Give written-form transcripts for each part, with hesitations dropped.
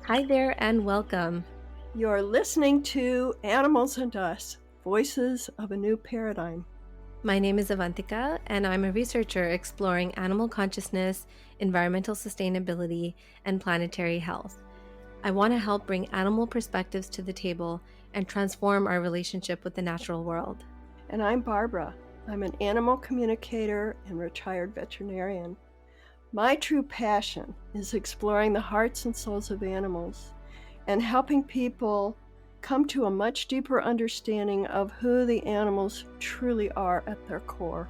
Hi there and welcome. You're listening to Animals and Us, Voices of a New Paradigm. My name is Avantika, and I'm a researcher exploring animal consciousness, environmental sustainability, and planetary health. I want to help bring animal perspectives to the table and transform our relationship with the natural world. And I'm Barbara. I'm an animal communicator and retired veterinarian. My true passion is exploring the hearts and souls of animals and helping people come to a much deeper understanding of who the animals truly are at their core.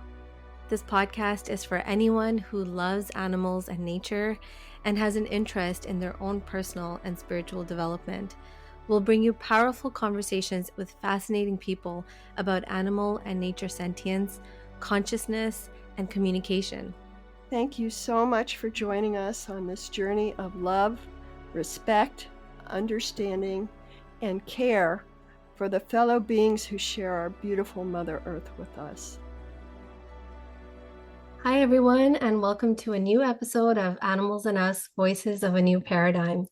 This podcast is for anyone who loves animals and nature and has an interest in their own personal and spiritual development. We'll bring you powerful conversations with fascinating people about animal and nature sentience, consciousness, and communication. Thank you so much for joining us on this journey of love, respect, understanding, and care for the fellow beings who share our beautiful Mother Earth with us. Hi, everyone, and welcome to a new episode of Animals and Us, Voices of a New Paradigm.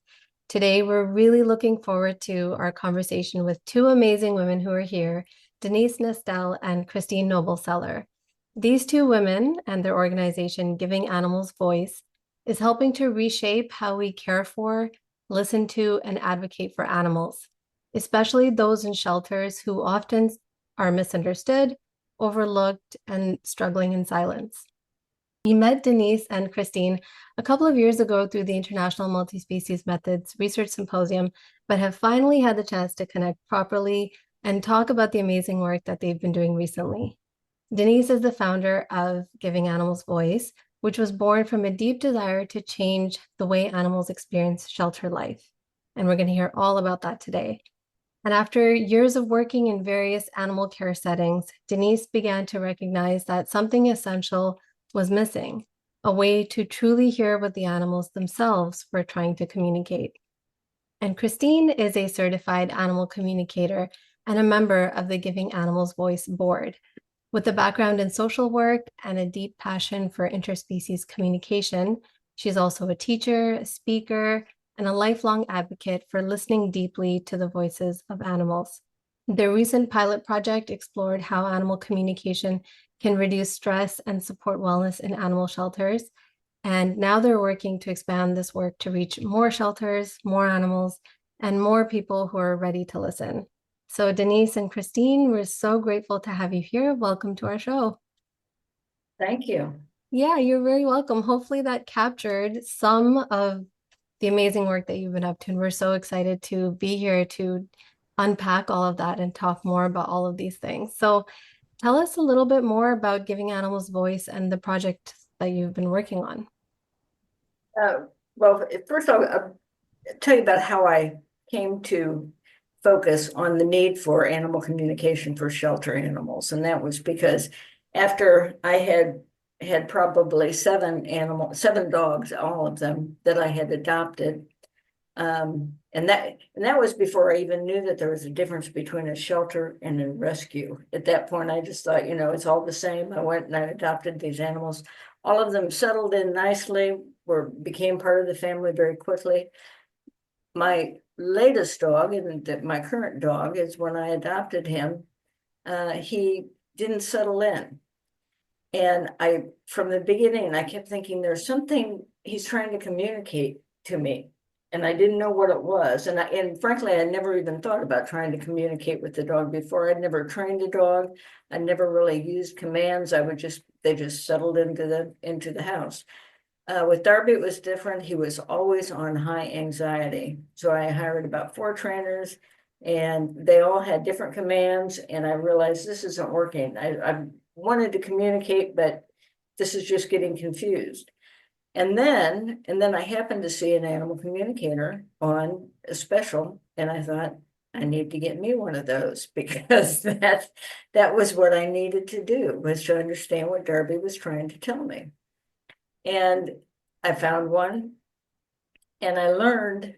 Today, we're really looking forward to our conversation with two amazing women who are here, Denise Nestel and Christine Nobleseller. These two women and their organization, Giving Animals Voice, is helping to reshape how we care for, listen to, and advocate for animals, especially those in shelters who often are misunderstood, overlooked, and struggling in silence. We met Denise and Christine a couple of years ago through the International Multi-Species Methods Research Symposium, but have finally had the chance to connect properly and talk about the amazing work that they've been doing recently. Denise is the founder of Giving Animals Voice, which was born from a deep desire to change the way animals experience shelter life. And we're going to hear all about that today. And after years of working in various animal care settings, Denise began to recognize that something essential was missing, a way to truly hear what the animals themselves were trying to communicate. And Christine is a certified animal communicator and a member of the Giving Animals Voice board. With a background in social work and a deep passion for interspecies communication, she's also a teacher, a speaker, and a lifelong advocate for listening deeply to the voices of animals. Their recent pilot project explored how animal communication can reduce stress and support wellness in animal shelters. And now they're working to expand this work to reach more shelters, more animals, and more people who are ready to listen. So Denise and Christine, we're so grateful to have you here. Welcome to our show. Thank you. Yeah, you're very welcome. Hopefully that captured some of the amazing work that you've been up to. And we're so excited to be here to unpack all of that and talk more about all of these things. So tell us a little bit more about Giving Animals Voice and the project that you've been working on. Well, first I'll tell you about how I came to focus on the need for animal communication for shelter animals. And that was because after I had probably seven dogs, all of them that I had adopted. And that was before I even knew that there was a difference between a shelter and a rescue. At that point, I just thought, it's all the same. I went and I adopted these animals. All of them settled in nicely, became part of the family very quickly. My latest dog, and my current dog, is when I adopted him, he didn't settle in. And from the beginning, I kept thinking there's something he's trying to communicate to me. And I didn't know what it was. And frankly, I never even thought about trying to communicate with the dog before. I'd never trained a dog. I never really used commands. They just settled into the house. With Darby, it was different. He was always on high anxiety. So I hired about 4 trainers, and they all had different commands. And I realized this isn't working. I wanted to communicate, but this is just getting confused. And then I happened to see an animal communicator on a special, and I thought, I need to get me one of those, because that was what I needed to do, was to understand what Darby was trying to tell me. And I found one, and I learned,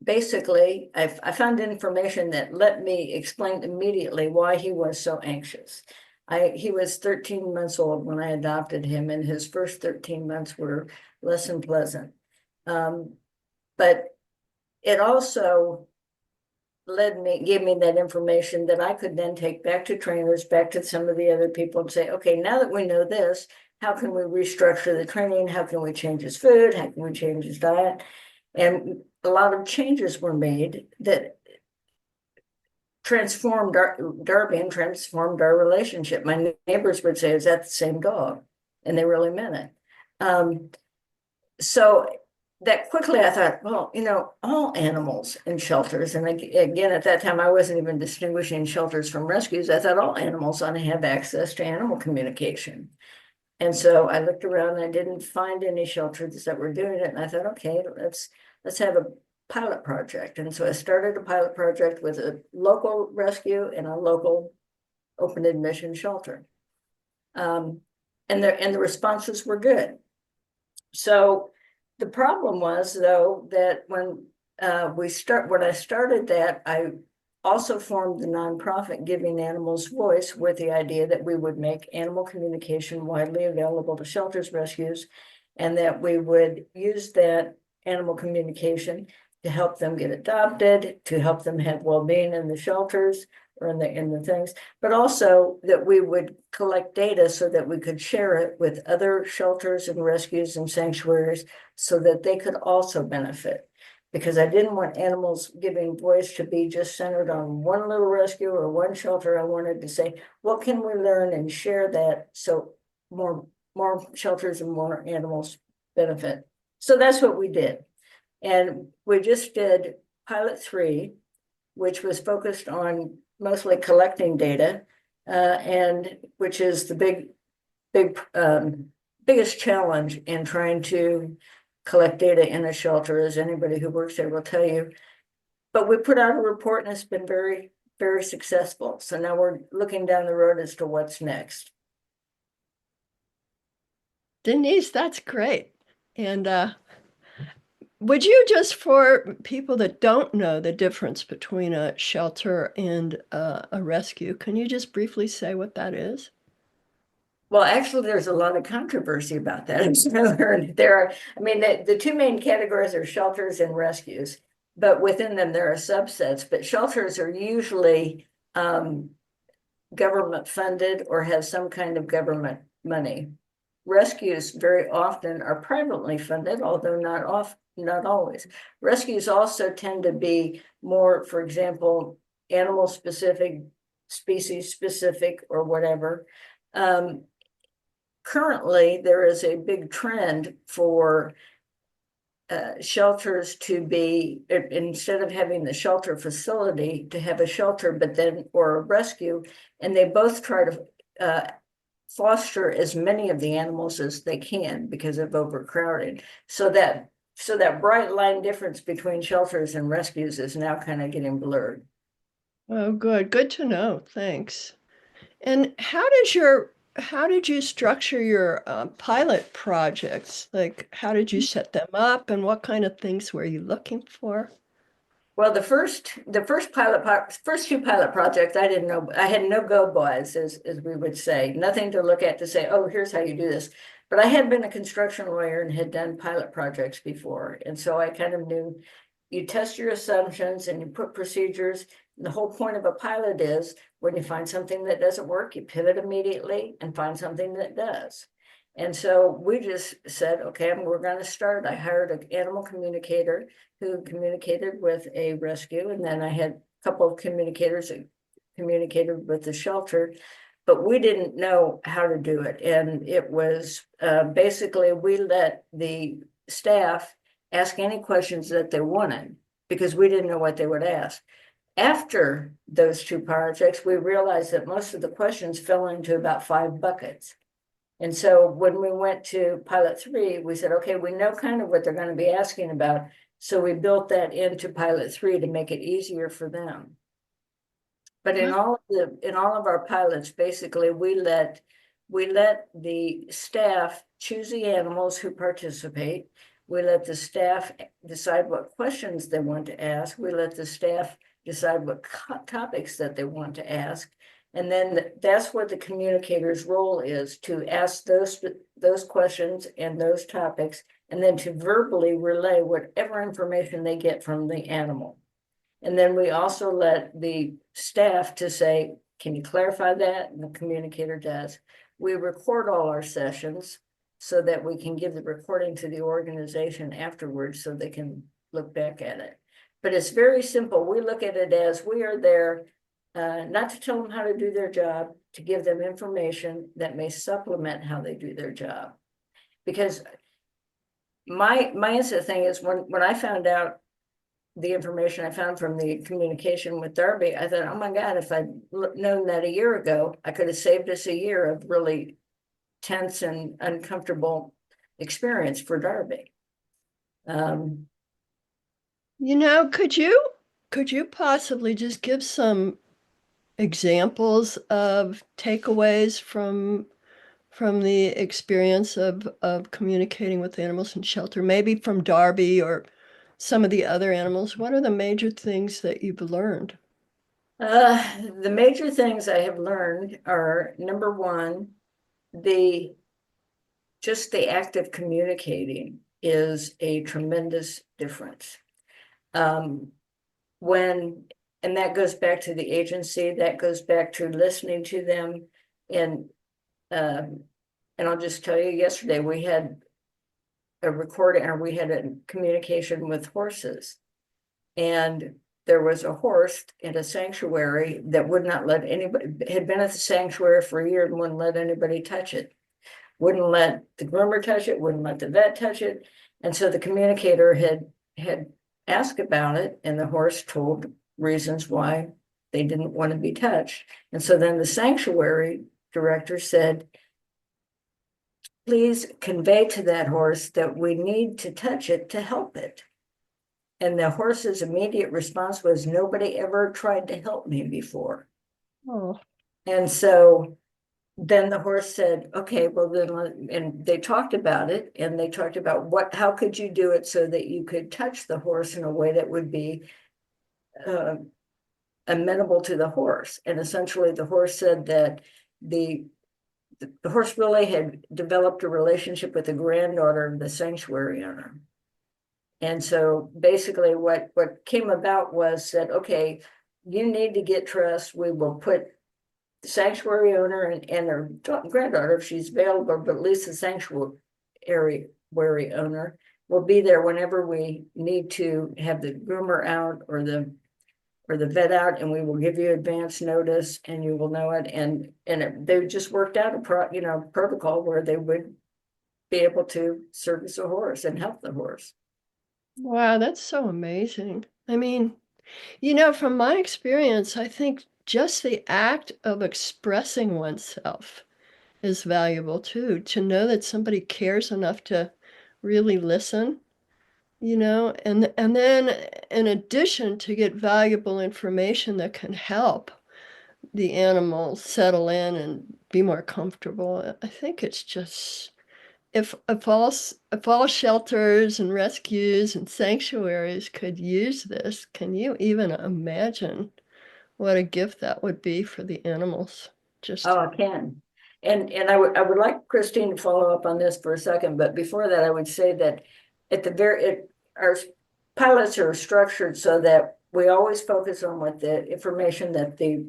basically, I found information that let me explain immediately why he was so anxious. He was 13 months old when I adopted him, and his first 13 months were less than pleasant. But it also gave me that information that I could then take back to trainers, back to some of the other people and say, okay, now that we know this, how can we restructure the training? How can we change his food? How can we change his diet? And a lot of changes were made that transformed Darby and transformed our relationship. My neighbors would say, is that the same dog? And they really meant it. So that quickly I thought, well, all animals in shelters, and again, at that time, I wasn't even distinguishing shelters from rescues. I thought all animals ought to have access to animal communication. And so I looked around and I didn't find any shelters that were doing it. And I thought, okay, let's have a pilot project. And so I started a pilot project with a local rescue and a local open admission shelter. And the responses were good. So the problem was, though, that when I started that, I also formed the nonprofit Giving Animals Voice with the idea that we would make animal communication widely available to shelters, rescues, and that we would use that animal communication to help them get adopted, to help them have well-being in the shelters or in the things, but also that we would collect data so that we could share it with other shelters and rescues and sanctuaries so that they could also benefit. Because I didn't want Animals Giving Voice to be just centered on one little rescue or one shelter. I wanted to say, what can we learn and share that so more shelters and more animals benefit. So that's what we did. And we just did pilot 3, which was focused on mostly collecting data, and which is the biggest challenge in trying to collect data in a shelter, as anybody who works there will tell you. But we put out a report and it's been very, very successful. So now we're looking down the road as to what's next. Denise, that's great. And would you, just for people that don't know the difference between a shelter and a rescue, can you just briefly say what that is? Well, actually, there's a lot of controversy about that. I've heard the two main categories are shelters and rescues, but within them there are subsets. But shelters are usually government funded or have some kind of government money. Rescues very often are privately funded, although not always. Rescues also tend to be more, for example, animal specific, species specific, or whatever. Currently, there is a big trend for shelters to be, instead of having the shelter facility, to have a shelter, or a rescue, and they both try to foster as many of the animals as they can because of overcrowding. So that bright line difference between shelters and rescues is now kind of getting blurred. Oh, good. Good to know. Thanks. And how did you structure your pilot projects? Like, how did you set them up, and what kind of things were you looking for? Well, the first two pilot projects, I didn't know. I had no go bys, as we would say, nothing to look at to say, oh, here's how you do this. But I had been a construction lawyer and had done pilot projects before, and so I kind of knew you test your assumptions and you put procedures. The whole point of a pilot is when you find something that doesn't work, you pivot immediately and find something that does. And so we just said, okay, we're going to start. I hired an animal communicator who communicated with a rescue. And then I had a couple of communicators that communicated with the shelter, but we didn't know how to do it. And it was basically, we let the staff ask any questions that they wanted because we didn't know what they would ask. After those two projects, we realized that most of the questions fell into about 5 buckets. And so when we went to pilot 3, we said, okay, we know kind of what they're going to be asking about. So we built that into pilot 3 to make it easier for them. But in all of our pilots, basically, we let the staff choose the animals who participate. We let the staff decide what questions they want to ask. We let the staff decide what topics that they want to ask. And then that's what the communicator's role is, to ask those questions and those topics, and then to verbally relay whatever information they get from the animal. And then we also let the staff to say, can you clarify that? And the communicator does. We record all our sessions so that we can give the recording to the organization afterwards so they can look back at it. But it's very simple. We look at it as we are there not to tell them how to do their job, to give them information that may supplement how they do their job. Because my instant thing is when I found out the information I found from the communication with Darby, I thought, oh my God, if I'd known that a year ago, I could have saved us a year of really tense and uncomfortable experience for Darby. Could you possibly just give some examples of takeaways from the experience of communicating with animals in shelter, maybe from Darby or some of the other animals? What are the major things that you've learned? The major things I have learned are, number one, just the act of communicating is a tremendous difference. And that goes back to the agency, that goes back to listening to them. And I'll just tell you, yesterday we had a recording, or we had a communication with horses. And there was a horse in a sanctuary that would not let anybody, had been at the sanctuary for a year and wouldn't let anybody touch it. Wouldn't let the groomer touch it, wouldn't let the vet touch it. And so the communicator had asked about it, and the horse told reasons why they didn't want to be touched. And so then the sanctuary director said, please convey to that horse that we need to touch it to help it. And the horse's immediate response was, nobody ever tried to help me before. Oh. And so then the horse said, okay, well then, and they talked about it, and they talked about how could you do it so that you could touch the horse in a way that would be amenable to the horse. And essentially the horse said that the horse really had developed a relationship with the granddaughter of the sanctuary owner. And so basically what came about was that, okay, you need to get trust. We will put the sanctuary owner and her granddaughter, if she's available, but at least the sanctuary owner will be there whenever we need to have the groomer out or the vet out, and we will give you advance notice and you will know it. And they just worked out a protocol where they would be able to service a horse and help the horse. Wow, that's so amazing. I mean, from my experience, I think just the act of expressing oneself is valuable too, to know that somebody cares enough to really listen, and then in addition to get valuable information that can help the animal settle in and be more comfortable. I think it's just, if all shelters and rescues and sanctuaries could use this, can you even imagine what a gift that would be for the animals? I can. And I would like Christine to follow up on this for a second, but before that, I would say that our pilots are structured so that we always focus on what the information that the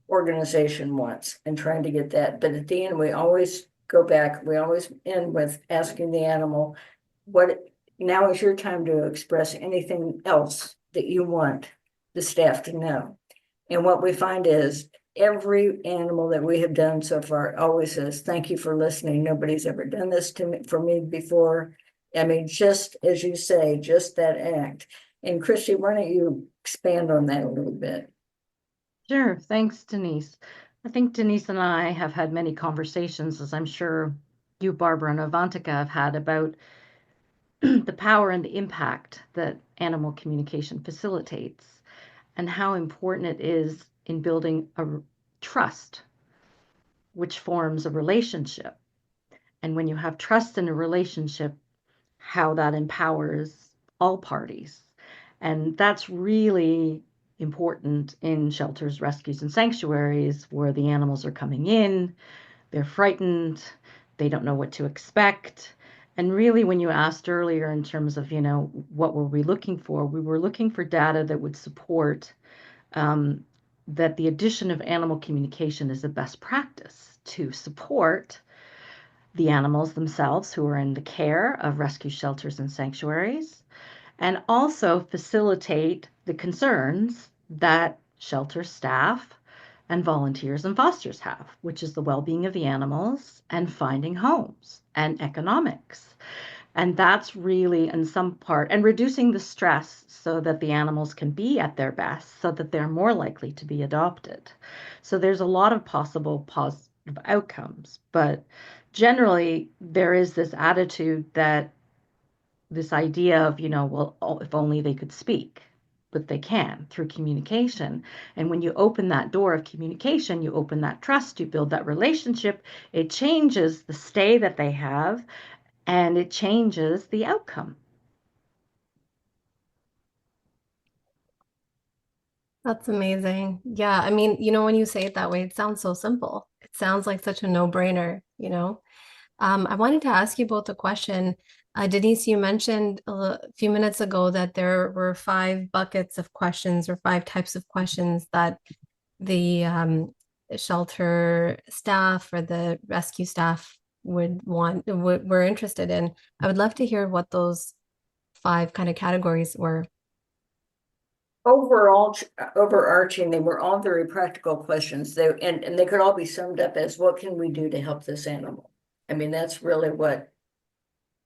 organization wants and trying to get that. But at the end, we always go back, we always end with asking the animal, now is your time to express anything else that you want the staff to know. And what we find is every animal that we have done so far always says, thank you for listening. Nobody's ever done this for me before. I mean, just as you say, just that act. And Christy, why don't you expand on that a little bit? Sure. Thanks, Denise. I think Denise and I have had many conversations, as I'm sure you, Barbara, and Avantika have had, about the power and the impact that animal communication facilitates and how important it is in building a trust, which forms a relationship. And when you have trust in a relationship, how that empowers all parties. And that's really important in shelters, rescues, and sanctuaries where the animals are coming in, they're frightened, they don't know what to expect. And really, when you asked earlier in terms of, what were we looking for? We were looking for data that would support that the addition of animal communication is a best practice to support the animals themselves who are in the care of rescue shelters and sanctuaries, and also facilitate the concerns that shelter staff and volunteers and fosters have, which is the well-being of the animals and finding homes and economics. And that's really in some part, and reducing the stress so that the animals can be at their best, so that they're more likely to be adopted. So there's a lot of possible positive outcomes, but generally there is this attitude that this idea of, well, if only they could speak, but they can through communication. And when you open that door of communication, you open that trust, you build that relationship, it changes the stay that they have and it changes the outcome. That's amazing. Yeah, I mean, when you say it that way, it sounds so simple. It sounds like such a no-brainer. I wanted to ask you both a question. Denise, you mentioned a few minutes ago that there were 5 buckets of questions or 5 types of questions that the shelter staff or the rescue staff were interested in. I would love to hear what those 5 kind of categories were. Overall, overarching, they were all very practical questions. And they could all be summed up as, what can we do to help this animal? I mean, that's really what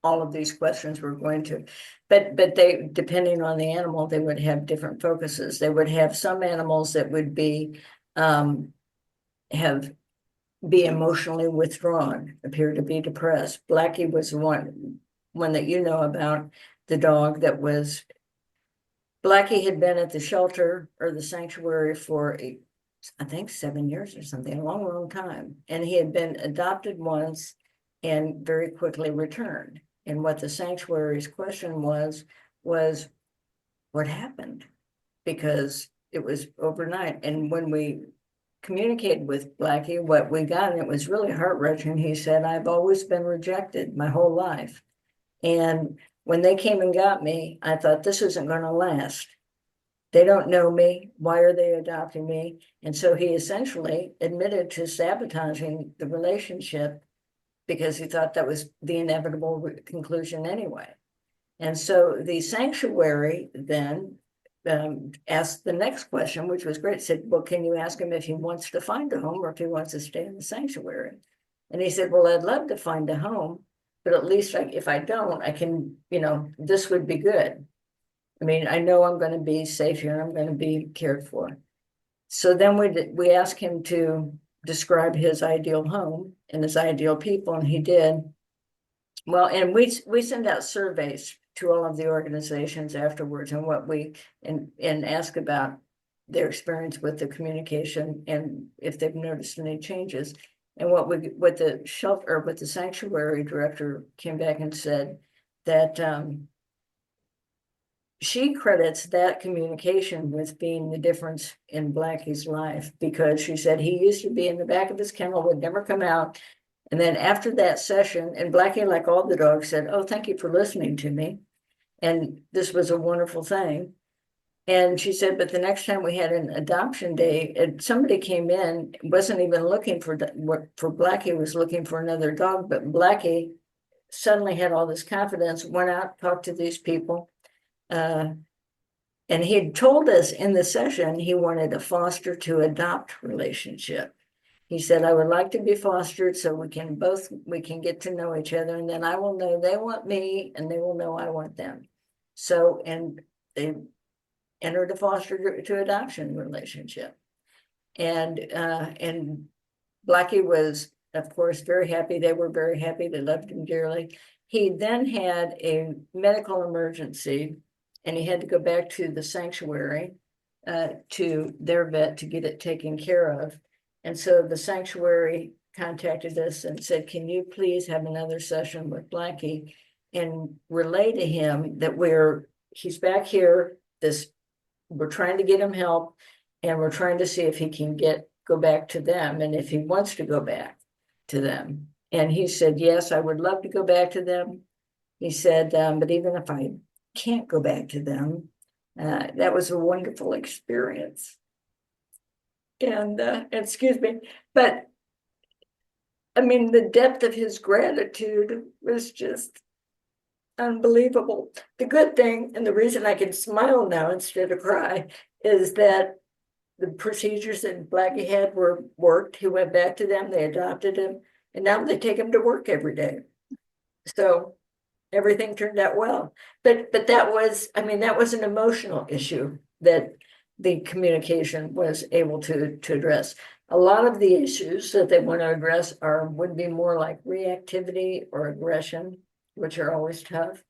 all of these questions were going to. But they, depending on the animal, they would have different focuses. They would have some animals that would be be emotionally withdrawn, appear to be depressed. Blackie was one that you know about, the dog that was. Blackie had been at the shelter or the sanctuary for, I think, 7 years or something, a long, long time. And he had been adopted once and very quickly returned. And what the sanctuary's question was what happened? Because it was overnight. And when we communicated with Blackie, what we got, and it was really heart-wrenching, he said, I've always been rejected my whole life. And when they came and got me, I thought, this isn't going to last. They don't know me. Why are they adopting me? And so he essentially admitted to sabotaging the relationship because he thought that was the inevitable conclusion anyway. And so the sanctuary then asked the next question, which was great. Said, well, can you ask him if he wants to find a home or if he wants to stay in the sanctuary? And he said, well, I'd love to find a home, but at least if I don't, I can, this would be good. I mean, I know I'm going to be safe here. I'm going to be cared for. So then we asked him to describe his ideal home and his ideal people, and he did. Well, and we send out surveys to all of the organizations afterwards and ask about their experience with the communication and if they've noticed any changes. And what the sanctuary director came back and said that she credits that communication with being the difference in Blackie's life, because she said he used to be in the back of his kennel, would never come out. And then after that session, and Blackie, like all the dogs, said, oh, thank you for listening to me. And this was a wonderful thing. And she said, but the next time we had an adoption day, somebody came in, wasn't even looking for Blackie, was looking for another dog, but Blackie suddenly had all this confidence, went out, talked to these people. And he had told us in the session he wanted a foster to adopt relationship. He said, I would like to be fostered so we can get to know each other, and then I will know they want me and they will know I want them. So, and they entered a foster to adoption relationship. And Blackie was, of course, very happy. They were very happy. They loved him dearly. He then had a medical emergency and he had to go back to the sanctuary to their vet to get it taken care of. And so the sanctuary contacted us and said, can you please have another session with Blackie and relay to him that he's back here, this we're trying to get him help, and we're trying to see if he can go back to them, and if he wants to go back to them. And he said, yes, I would love to go back to them. He said, but even if I can't go back to them, that was a wonderful experience. And excuse me, but I mean, the depth of his gratitude was just unbelievable. The good thing, and the reason I can smile now instead of cry, is that the procedures that Blackie had worked. He went back to them, they adopted him, and now they take him to work every day. So everything turned out well. But that was, I mean, that was an emotional issue that the communication was able to address. A lot of the issues that they want to address would be more like reactivity or aggression, which are always tough.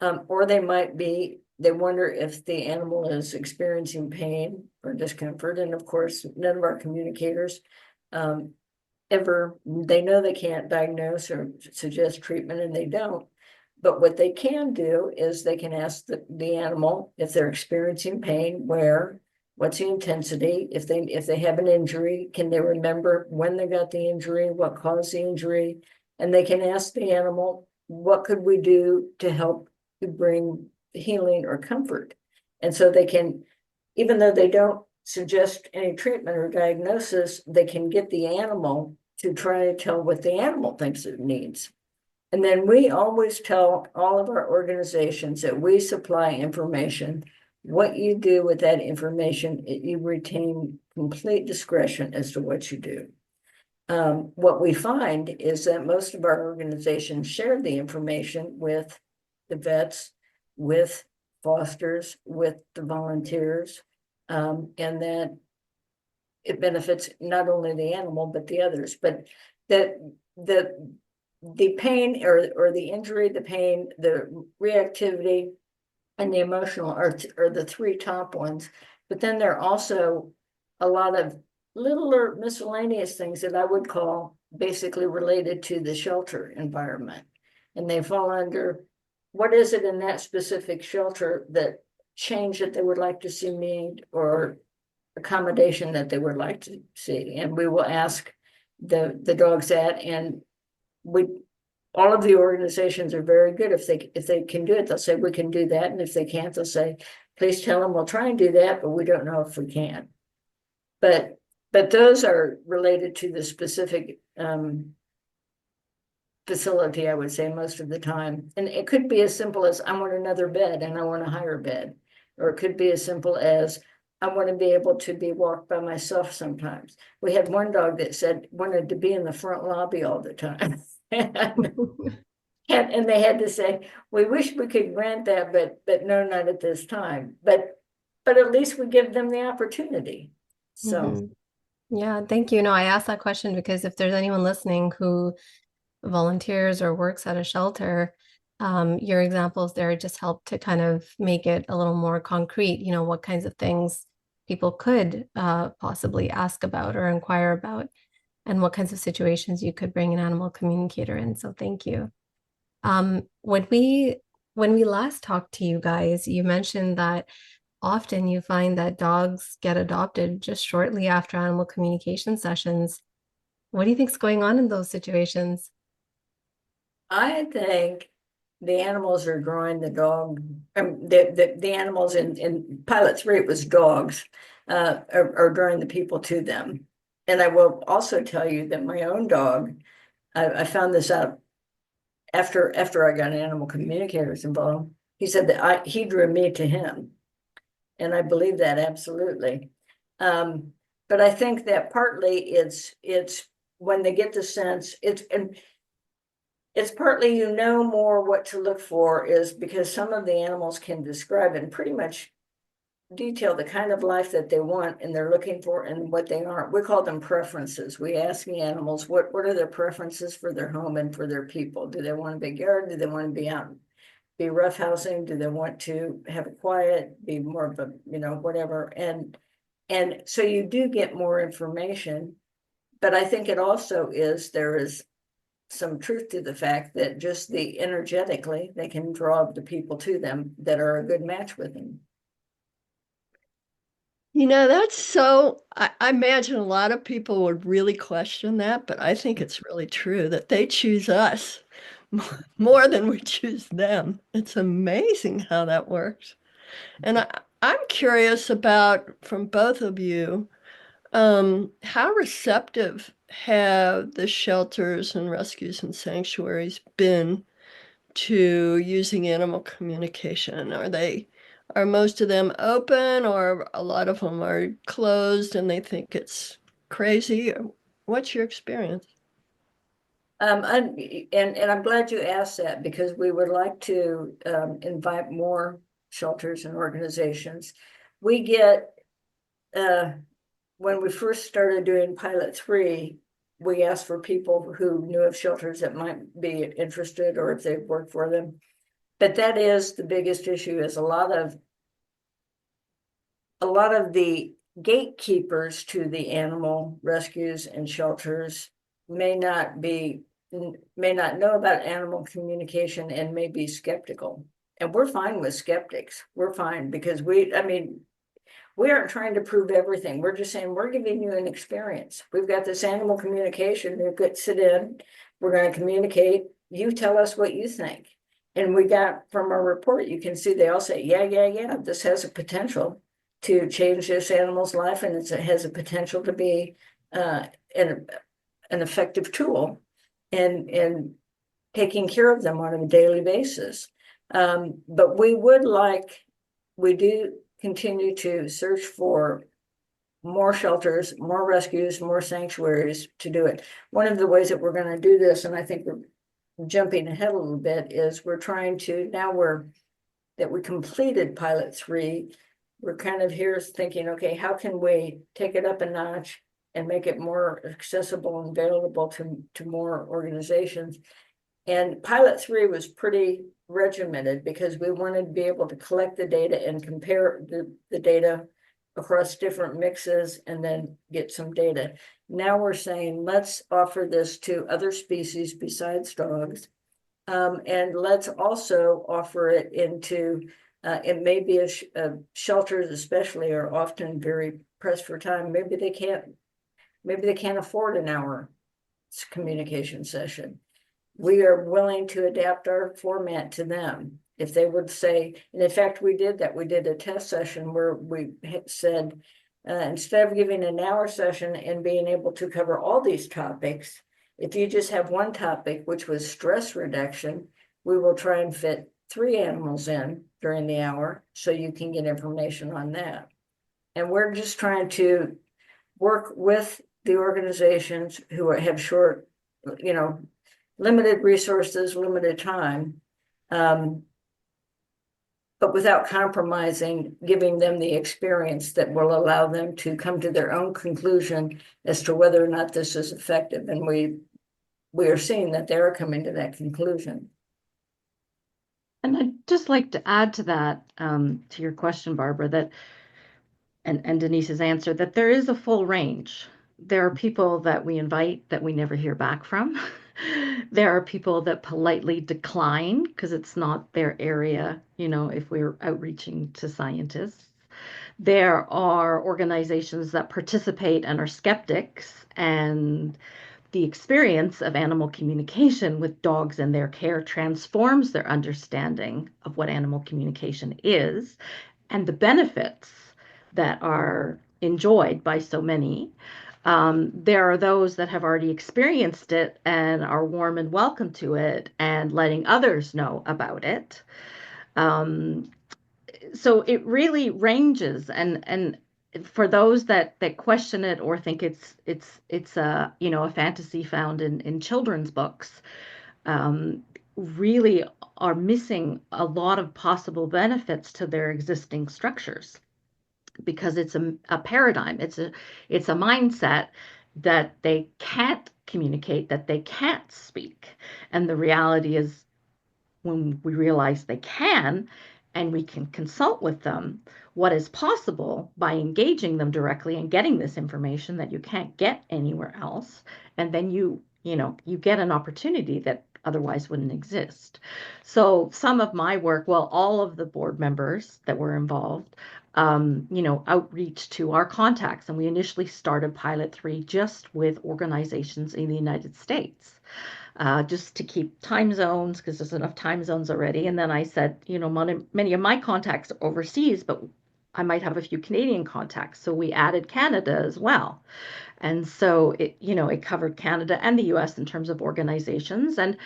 Or they might be, they wonder if the animal is experiencing pain or discomfort. And of course, none of our communicators they know they can't diagnose or suggest treatment, and they don't. But what they can do is they can ask the animal if they're experiencing pain, what's the intensity, if they have an injury, can they remember when they got the injury, what caused the injury, and they can ask the animal, what could we do to help to bring healing or comfort. And so they can, even though they don't suggest any treatment or diagnosis, they can get the animal to try to tell what the animal thinks it needs. And then we always tell all of our organizations that we supply information. What you do with that information, you retain complete discretion as to what you do. What we find is that most of our organizations share the information with the vets, with fosters, with the volunteers, and that it benefits not only the animal, but the others. But that the pain or the injury, the pain, the reactivity, and the emotional are the three top ones. But then there are also a lot of littler miscellaneous things that I would call basically related to the shelter environment. And they fall under, what is it in that specific shelter that change that they would like to see made, or accommodation that they would like to see. And we will ask the dogs that, and all of the organizations are very good. If they can do it, they'll say we can do that, and if they can't, they'll say, please tell them we'll try and do that, but we don't know if we can. But those are related to the specific facility, I would say, most of the time. And it could be as simple as, I want another bed and I want a higher bed, or it could be as simple as, I want to be able to be walked by myself sometimes. We had one dog that said wanted to be in the front lobby all the time. And they had to say, we wish we could grant that, but no, not at this time. But at least we give them the opportunity. So Yeah, thank you. No, I asked that question because if there's anyone listening who volunteers or works at a shelter, your examples there just help to kind of make it a little more concrete, what kinds of things people could possibly ask about or inquire about, and what kinds of situations you could bring an animal communicator in. So thank you. When we last talked to you guys, you mentioned that often you find that dogs get adopted just shortly after animal communication sessions. What do you think's going on in those situations? I think the animals are drawing the dog, the animals in Pilot 3, it was dogs, are drawing the people to them. And I will also tell you that my own dog, I found this out after I got animal communicators involved. He said that he drew me to him. And I believe that absolutely. But I think that partly it's when they get the sense, it's partly more what to look for, is because some of the animals can describe and pretty much detail the kind of life that they want and they're looking for and what they aren't. We call them preferences. We ask the animals what are their preferences for their home and for their people. Do they want a big yard? Do they want to be out, be roughhousing? Do they want to have a quiet, be more of a, whatever? And so you do get more information, but I think it also there is some truth to the fact that just energetically, they can draw the people to them that are a good match with them. That's so, I imagine a lot of people would really question that, but I think it's really true that they choose us more than we choose them. It's amazing how that works. And I'm curious about, from both of you, how receptive have the shelters and rescues and sanctuaries been to using animal communication? Are most of them open, or a lot of them are closed and they think it's crazy? What's your experience? And I'm glad you asked that, because we would like to invite more shelters and organizations. We get when we first started doing Pilot 3, we asked for people who knew of shelters that might be interested, or if they've worked for them. But that is the biggest issue, is a lot of the gatekeepers to the animal rescues and shelters may not know about animal communication and may be skeptical. And we're fine with skeptics. We're fine, because we aren't trying to prove everything. We're just saying, we're giving you an experience. We've got this animal communication. You could sit in, we're going to communicate. You tell us what you think. And we got from our report, you can see they all say, yeah, this has a potential to change this animal's life, and it has a potential to be an effective tool in taking care of them on a daily basis. But we do continue to search for more shelters, more rescues, more sanctuaries to do it. One of the ways that we're going to do this, and I think we're jumping ahead a little bit, is we're trying to, now that we completed Pilot 3, we're kind of here thinking, okay, how can we take it up a notch and make it more accessible and available to more organizations? And Pilot 3 was pretty regimented, because we wanted to be able to collect the data and compare the data across different mixes and then get some data. Now we're saying, let's offer this to other species besides dogs. And let's also offer it into, it may be shelters especially are often very pressed for time. Maybe they can't afford an hour communication session. We are willing to adapt our format to them. If they would say, and in fact, we did that. We did a test session where we said, instead of giving an hour session and being able to cover all these topics, if you just have one topic, which was stress reduction, we will try and fit 3 animals in during the hour so you can get information on that. And we're just trying to work with the organizations who have short, limited resources, limited time, but without compromising, giving them the experience that will allow them to come to their own conclusion as to whether or not this is effective. And we are seeing that they're coming to that conclusion. And I'd just like to add to that, to your question, Barbara, that and Denise's answer, that there is a full range. There are people that we invite that we never hear back from. There are people that politely decline because it's not their area, if we're outreaching to scientists. There are organizations that participate and are skeptics, and the experience of animal communication with dogs and their care transforms their understanding of what animal communication is and the benefits that are enjoyed by so many. There are those that have already experienced it and are warm and welcome to it and letting others know about it. So it really ranges, and for those that question it or think it's a fantasy found in children's books, really are missing a lot of possible benefits to their existing structures, because it's a paradigm, it's a mindset that they can't communicate, that they can't speak. And the reality is, when we realize they can, and we can consult with them, what is possible by engaging them directly and getting this information that you can't get anywhere else, and then you get an opportunity that otherwise wouldn't exist. So some of my work, well, all of the board members that were involved outreach to our contacts. And we initially started Pilot 3 just with organizations in the United States, just to keep time zones, because there's enough time zones already. And then I said, many of my contacts are overseas, but I might have a few Canadian contacts. So we added Canada as well. And so it covered Canada and the US in terms of organizations. And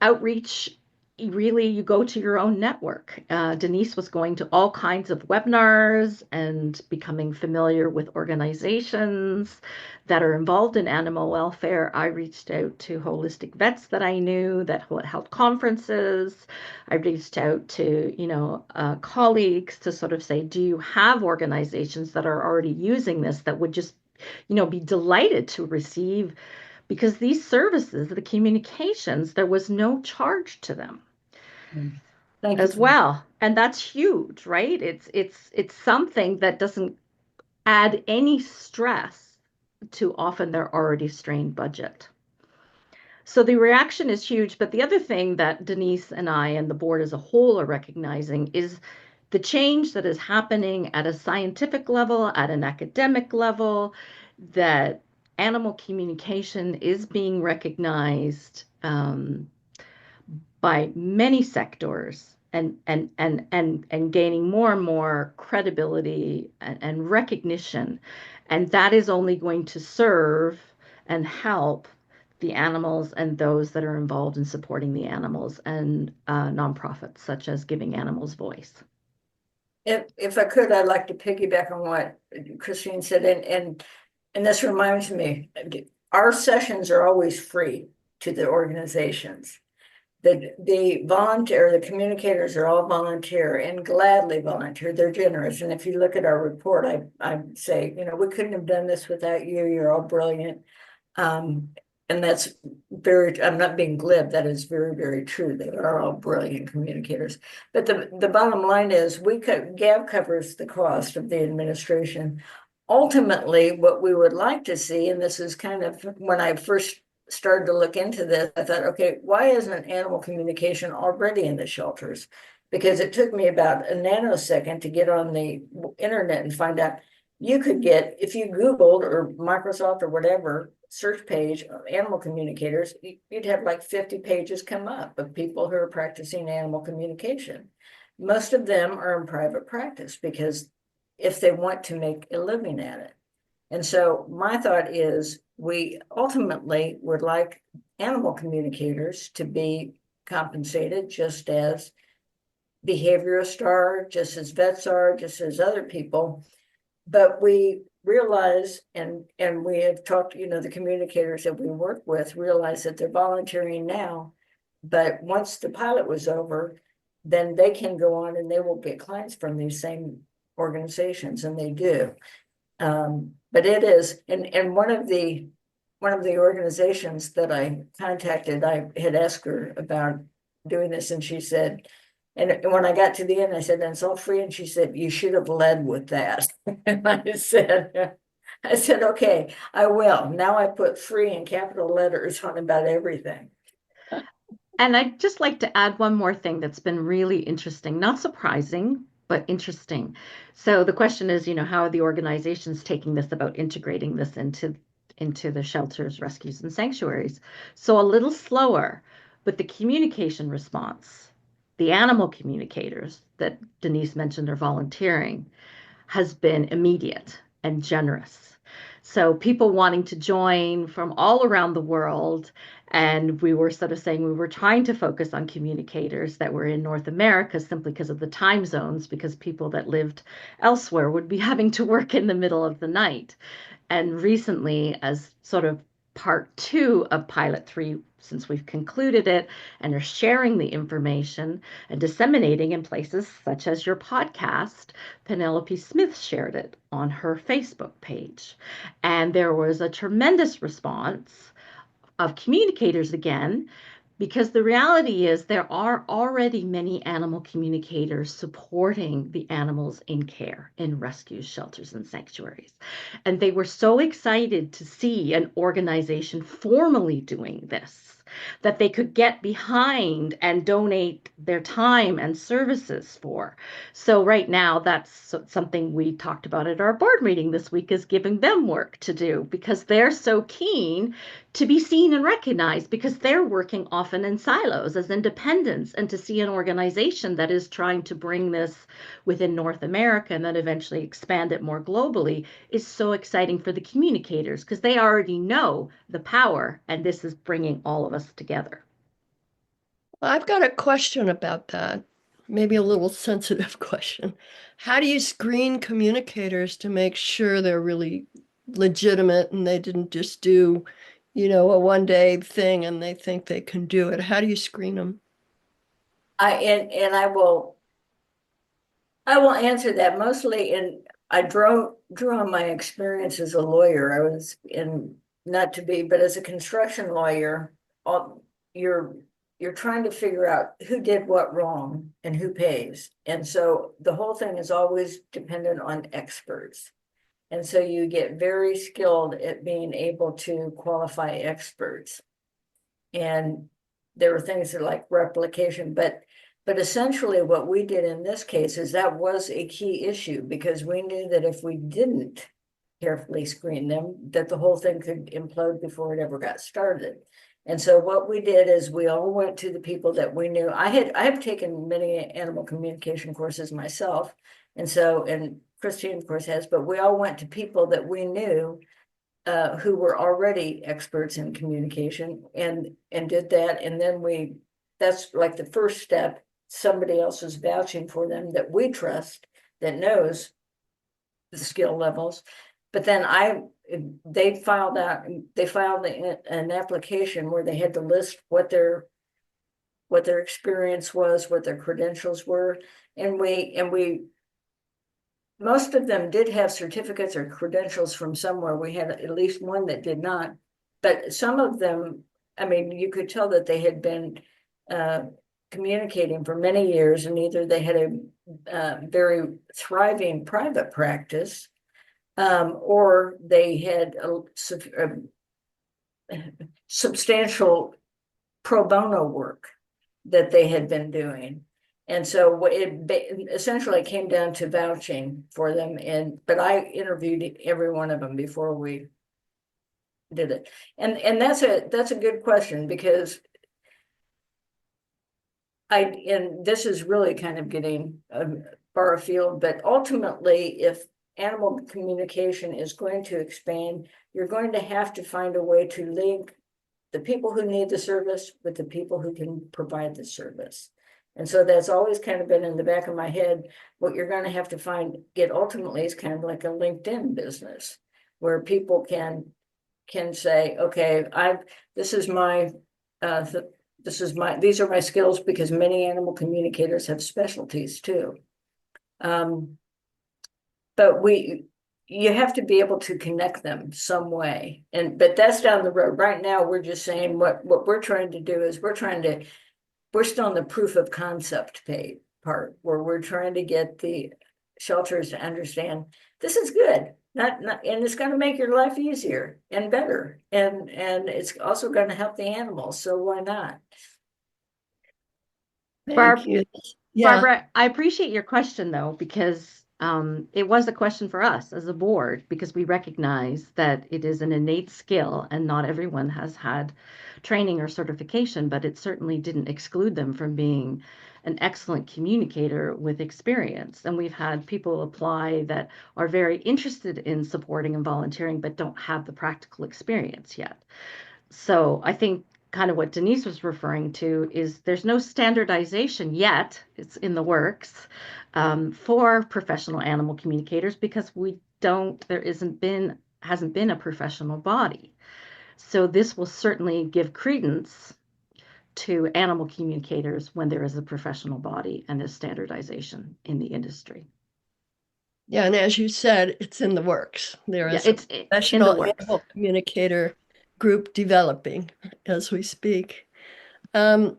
outreach, really, you go to your own network. Denise was going to all kinds of webinars and becoming familiar with organizations that are involved in animal welfare. I reached out to holistic vets that I knew that held conferences. I reached out to, colleagues to sort of say, do you have organizations that are already using this that would just, be delighted to receive, because these services, the communications, there was no charge to them. Thank as you. well. And that's huge, right? It's something that doesn't add any stress to often their already strained budget. So the reaction is huge. But the other thing that Denise and I and the board as a whole are recognizing is the change that is happening at a scientific level, at an academic level, that animal communication is being recognized by many sectors, and gaining more and more credibility and recognition. And that is only going to serve and help the animals and those that are involved in supporting the animals, and nonprofits such as Giving Animals Voice. If I could, I'd like to piggyback on what Christine said, and this reminds me, our sessions are always free to the organizations. The volunteer, the communicators are all volunteer and gladly volunteer. They're generous. And if you look at our report, I say, we couldn't have done this without you. You're all brilliant. And that's I'm not being glib. That is very, very true. They are all brilliant communicators. But the bottom line is GAV covers the cost of the administration. Ultimately, what we would like to see, and this is kind of when I first started to look into this, I thought, okay, why isn't animal communication already in the shelters? Because it took me about a nanosecond to get on the internet and find out you could get, if you Googled or Microsoft or whatever search page of animal communicators, you'd have like 50 pages come up of people who are practicing animal communication. Most of them are in private practice because if they want to make a living at it. And so my thought is we ultimately would like animal communicators to be compensated just as behaviorists are, just as vets are, just as other people. But we realize, and we have talked, the communicators that we work with realize that they're volunteering now, but once the pilot was over, then they can go on and they will get clients from these same organizations, and they do. But it is, and one of the organizations that I contacted, I had asked her about doing this, and she said, and when I got to the end, I said, and it's all free. And she said, you should have led with that. And I said, okay, I will. Now I put free in capital letters on about everything. And I'd just like to add one more thing that's been really interesting, not surprising, but interesting. So the question is, how are the organizations taking this about integrating this into the shelters, rescues, and sanctuaries? So a little slower, but the communication response, the animal communicators that Denise mentioned are volunteering, has been immediate and generous. So people wanting to join from all around the world. And we were sort of saying we were trying to focus on communicators that were in North America simply because of the time zones, because people that lived elsewhere would be having to work in the middle of the night. And recently, as sort of part 2 of Pilot 3, since we've concluded it and are sharing the information and disseminating in places such as your podcast, Penelope Smith shared it on her Facebook page. And there was a tremendous response of communicators again, because the reality is there are already many animal communicators supporting the animals in care in rescues, shelters, and sanctuaries. And they were so excited to see an organization formally doing this that they could get behind and donate their time and services for. So right now, that's something we talked about at our board meeting this week, is giving them work to do, because they're so keen to be seen and recognized, because they're working often in silos as independents, and to see an organization that is trying to bring this within North America and then eventually expand it more globally is so exciting for the communicators, because they already know the power, and this is bringing all of us together. I've got a question about that, maybe a little sensitive question. How do you screen communicators to make sure they're really legitimate and they didn't just do, a one-day thing and they think they can do it? How do you screen them? And I will answer that mostly in I drew on my experience as a lawyer. I was in not to be, but as a construction lawyer, all, you're you're trying to figure out who did what wrong and who pays. And so the whole thing is always dependent on experts. And so you get very skilled at being able to qualify experts. And there were things that like replication, but essentially what we did in this case is that was a key issue, because we knew that if we didn't carefully screen them, that the whole thing could implode before it ever got started. And so what we did is we all went to the people that we knew. I have taken many animal communication courses myself. And Christine, of course, has, but we all went to people that we knew who were already experts in communication and did that. And then that's like the first step. Somebody else is vouching for them that we trust, that knows the skill levels. But then they filed an application where they had to list what their experience was, what their credentials were. And we most of them did have certificates or credentials from somewhere. We had at least one that did not, but some of them, I mean, you could tell that they had been communicating for many years, and either they had a very thriving private practice, or they had a substantial pro bono work that they had been doing. And so it essentially came down to vouching for them. But I interviewed every one of them before we did it. And that's a good question, because and this is really kind of getting far afield, but ultimately, if animal communication is going to expand, you're going to have to find a way to link the people who need the service with the people who can provide the service. And so that's always kind of been in the back of my head. What you're going to have to get ultimately is kind of like a LinkedIn business, where people can say, okay, these are my skills, because many animal communicators have specialties too. But you have to be able to connect them some way. But that's down the road. Right now, we're just saying what we're trying to do is we're still in the proof of concept part, where we're trying to get the shelters to understand this is good, not and it's going to make your life easier and better, and it's also going to help the animals. So why not? Thank you. Yeah. Barbara, I appreciate your question, though, because it was a question for us as a board, because we recognize that it is an innate skill and not everyone has had training or certification, but it certainly didn't exclude them from being an excellent communicator with experience. And we've had people apply that are very interested in supporting and volunteering, but don't have the practical experience yet. So I think kind of what Denise was referring to is there's no standardization yet. It's in the works for professional animal communicators, because there hasn't been a professional body. So this will certainly give credence to animal communicators when there is a professional body and a standardization in the industry. Yeah, and as you said, it's in the works. There is a professional animal communicator group developing as we speak. So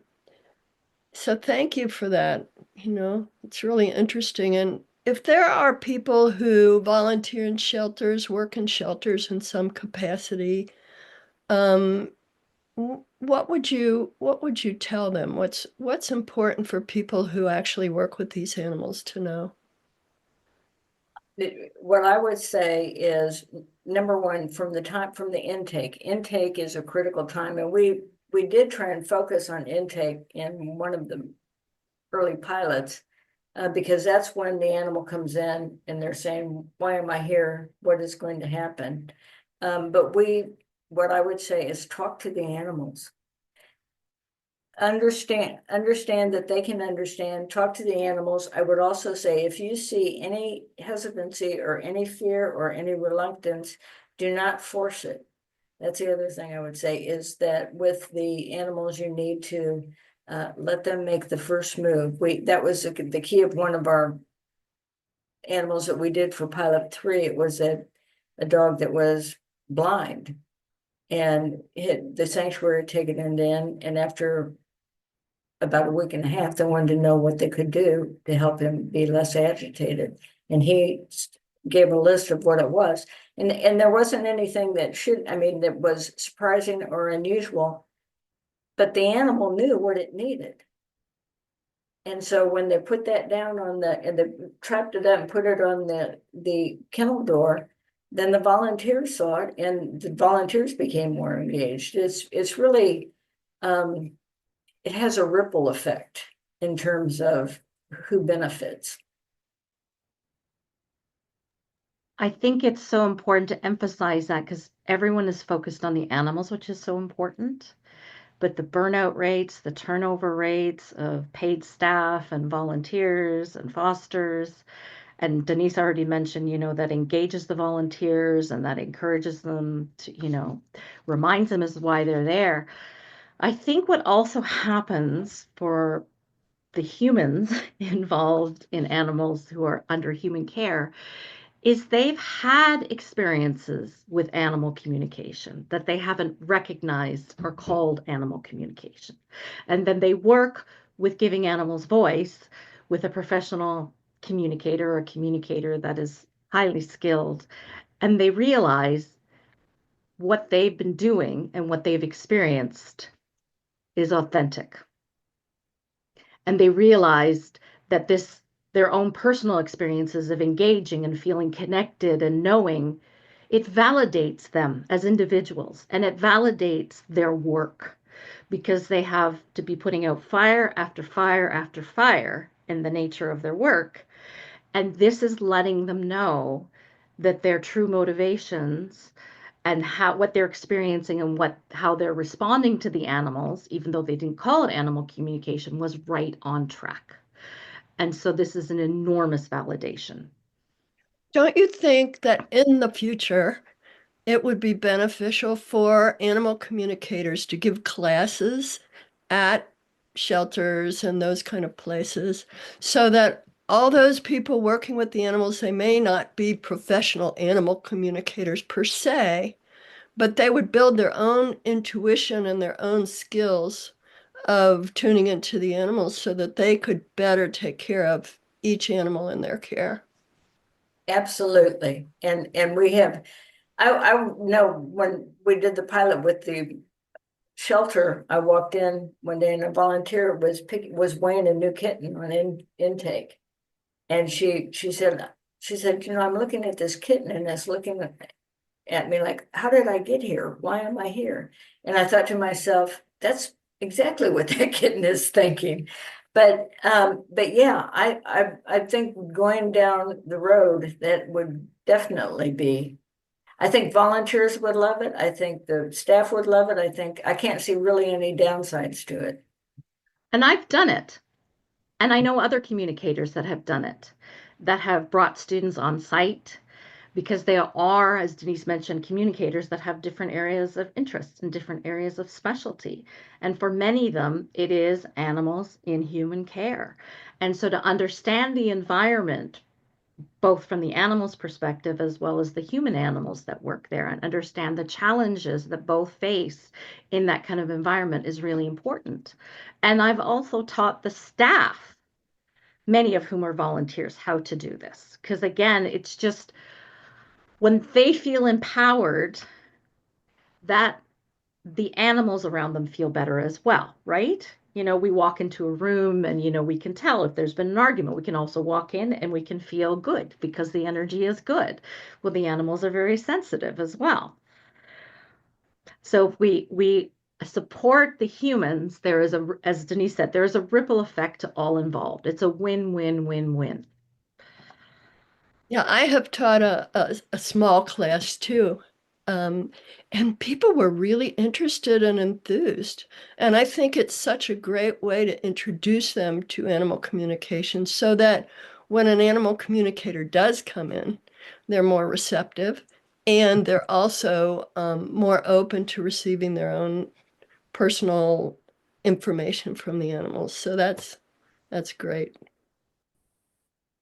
thank you for that. It's really interesting. And if there are people who volunteer in shelters, work in shelters in some capacity, what would you tell them? What's important for people who actually work with these animals to know? What I would say is, number one, from the intake is a critical time. And we did try and focus on intake in one of the early pilots, because that's when the animal comes in and they're saying, why am I here? What is going to happen? But what I would say is talk to the animals. Understand that they can understand, talk to the animals. I would also say, if you see any hesitancy or any fear or any reluctance, do not force it. That's the other thing I would say, is that with the animals, you need to let them make the first move. That was the key of one of our animals that we did for pilot 3. It was a dog that was blind, and the sanctuary had taken it in, and after about a week and a half, they wanted to know what they could do to help him be less agitated. And he gave a list of what it was. And there wasn't anything that was surprising or unusual, but the animal knew what it needed. And so when they put that down and they trapped it up and put it on the kennel door, then the volunteers saw it and the volunteers became more engaged. It's really, it has a ripple effect in terms of who benefits. I think it's so important to emphasize that because everyone is focused on the animals, which is so important. But the burnout rates, the turnover rates of paid staff and volunteers and fosters, and Denise already mentioned, that engages the volunteers and that encourages them to, reminds them as why they're there. I think what also happens for the humans involved in animals who are under human care is they've had experiences with animal communication that they haven't recognized or called animal communication. And then they work with giving animals voice with a professional communicator or communicator that is highly skilled. And they realize what they've been doing and what they've experienced is authentic. And they realized that their own personal experiences of engaging and feeling connected and knowing, it validates them as individuals and it validates their work because they have to be putting out fire after fire after fire in the nature of their work. And this is letting them know that their true motivations and what they're experiencing and how they're responding to the animals, even though they didn't call it animal communication, was right on track. And so this is an enormous validation. Don't you think that in the future it would be beneficial for animal communicators to give classes at shelters and those kind of places so that all those people working with the animals, they may not be professional animal communicators per se, but they would build their own intuition and their own skills of tuning into the animals so that they could better take care of each animal in their care. Absolutely. And we have, I know when we did the pilot with the shelter, I walked in one day and a volunteer was weighing a new kitten on intake. And she said, I'm looking at this kitten and it's looking at me like, how did I get here? Why am I here? And I thought to myself, that's exactly what that kitten is thinking. But yeah, I think going down the road, that would definitely be. I think volunteers would love it. I think the staff would love it. I can't see really any downsides to it. And I've done it. And I know other communicators that have done it, that have brought students on site because they are, as Denise mentioned, communicators that have different areas of interest and different areas of specialty. And for many of them, it is animals in human care. And so to understand the environment, both from the animals' perspective as well as the human animals that work there, and understand the challenges that both face in that kind of environment is really important. And I've also taught the staff, many of whom are volunteers, how to do this. Because again, it's just when they feel empowered, that the animals around them feel better as well, right? We walk into a room and, we can tell if there's been an argument. We can also walk in and we can feel good because the energy is good. Well, the animals are very sensitive as well. So if we support the humans, there is as Denise said, there is a ripple effect to all involved. It's a win-win-win-win. Yeah, I have taught a small class too. And people were really interested and enthused. And I think it's such a great way to introduce them to animal communication so that when an animal communicator does come in, they're more receptive and they're also more open to receiving their own personal information from the animals. So that's great.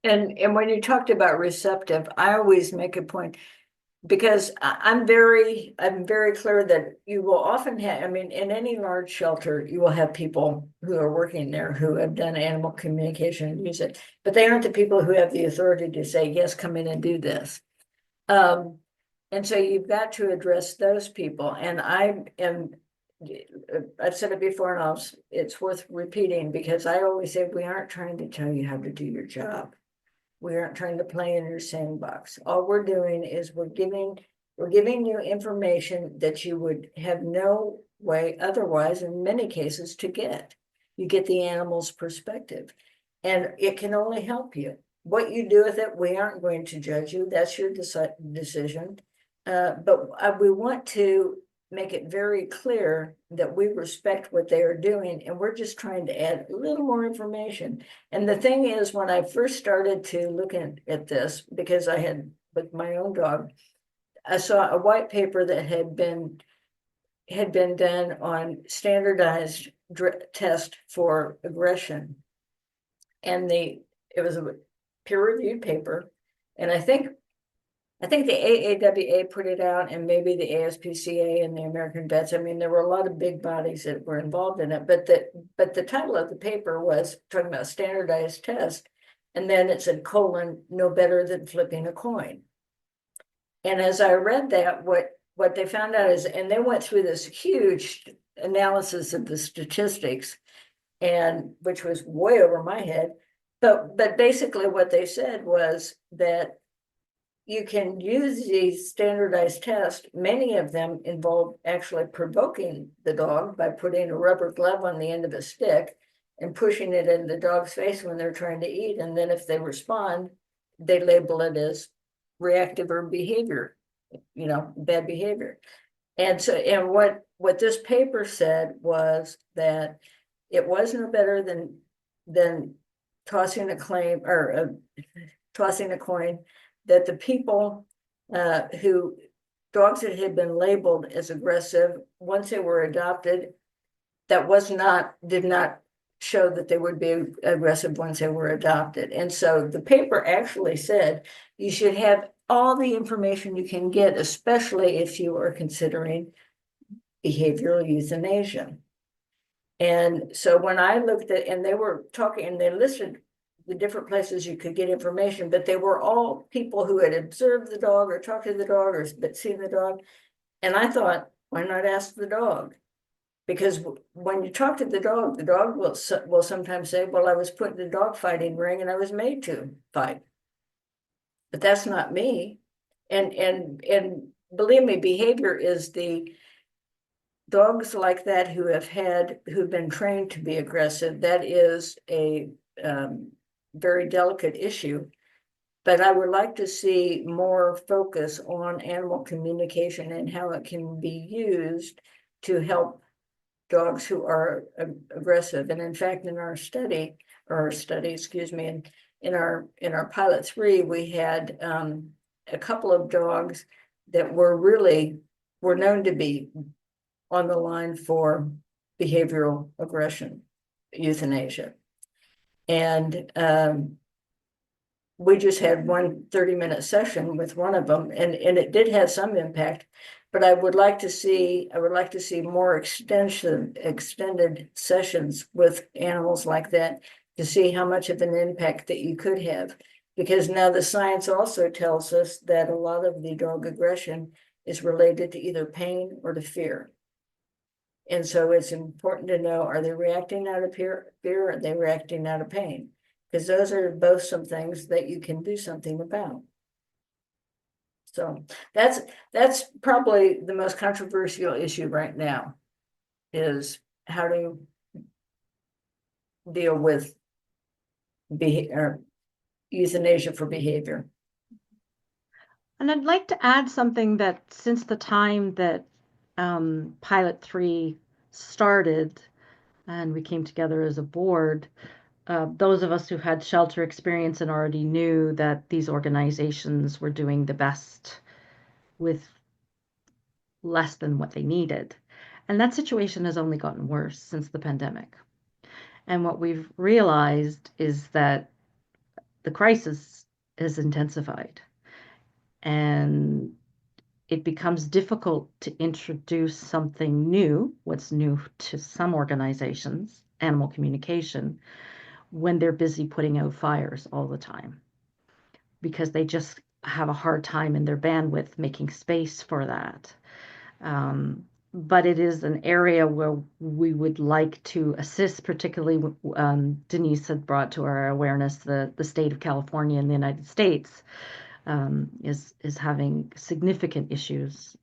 And when you talked about receptive, I always make a point because I'm very clear that you will often have, I mean, in any large shelter, you will have people who are working there who have done animal communication and use it, but they aren't the people who have the authority to say, yes, come in and do this. And so you've got to address those people. And I've said it before, and it's worth repeating because I always say, we aren't trying to tell you how to do your job. We aren't trying to play in your sandbox. All we're doing is we're giving you information that you would have no way otherwise, in many cases, to get. You get the animal's perspective, and it can only help you. What you do with it, we aren't going to judge you. That's your decision. But we want to make it very clear that we respect what they are doing, and we're just trying to add a little more information. And the thing is, when I first started to look at this, because I had with my own dog, I saw a white paper that had been done on standardized test for aggression, and it was a peer-reviewed paper, and I think the AAWA put it out, and maybe the ASPCA and the American Vets. I mean, there were a lot of big bodies that were involved in it, but the title of the paper was talking about standardized test, and then it said : no better than flipping a coin. And as I read that, what they found out is, and they went through this huge analysis of the statistics, and which was way over my head, but basically what they said was that you can use these standardized tests. Many of them involve actually provoking the dog by putting a rubber glove on the end of a stick and pushing it in the dog's face when they're trying to eat. And then if they respond, they label it as reactive or behavior, bad behavior. And so, and what this paper said was that it was no better than tossing a claim or tossing a coin, that the people dogs that had been labeled as aggressive, once they were adopted, did not show that they would be aggressive once they were adopted. And so the paper actually said you should have all the information you can get, especially if you are considering behavioral euthanasia. And so when I looked at, and they were talking, and they listed the different places you could get information, but they were all people who had observed the dog or talked to the dog or seen the dog. And I thought, why not ask the dog? Because when you talk to the dog will sometimes say, well, I was put in the dog fighting ring and I was made to fight. But that's not me. And believe me, behavior is the dogs like that who've been trained to be aggressive. That is a very delicate issue, but I would like to see more focus on animal communication and how it can be used to help dogs who are aggressive. And in fact, in our study, in our pilot 3, we had a couple of dogs that were known to be on the line for behavioral aggression, euthanasia. And we just had one 30-minute session with one of them, and it did have some impact, but I would like to see more extended sessions with animals like that to see how much of an impact that you could have. Because now the science also tells us that a lot of the dog aggression is related to either pain or to fear. And so it's important to know, are they reacting out of fear, or are they reacting out of pain? Because those are both some things that you can do something about. So that's probably the most controversial issue right now, is how to deal with euthanasia for behavior. And I'd like to add something that since the time that Pilot 3 started and we came together as a board, those of us who had shelter experience and already knew that these organizations were doing the best with less than what they needed. And that situation has only gotten worse since the pandemic. And what we've realized is that the crisis has intensified. And it becomes difficult to introduce something new, what's new to some organizations, animal communication, when they're busy putting out fires all the time, because they just have a hard time in their bandwidth making space for that. But it is an area where we would like to assist, particularly Denise had brought to our awareness the state of California in the United States is having significant issues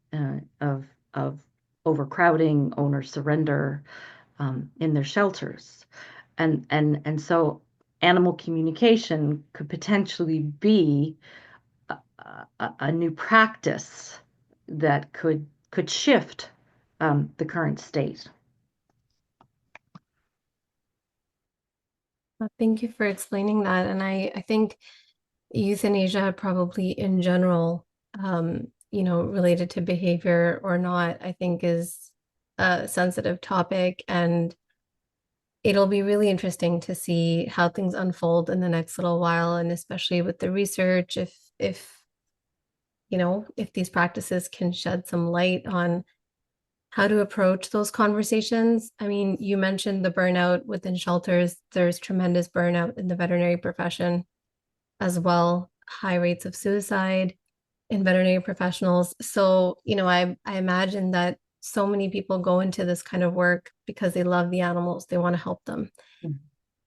of overcrowding, owner surrender in their shelters, and so animal communication could potentially be a new practice that could shift the current state. Well, thank you for explaining that. And I think euthanasia probably in general, related to behavior or not, I think is a sensitive topic. And it'll be really interesting to see how things unfold in the next little while. And especially with the research, if these practices can shed some light on how to approach those conversations. I mean, you mentioned the burnout within shelters. There's tremendous burnout in the veterinary profession as well, high rates of suicide in veterinary professionals. So, I imagine that so many people go into this kind of work because they love the animals, they want to help them. Mhm.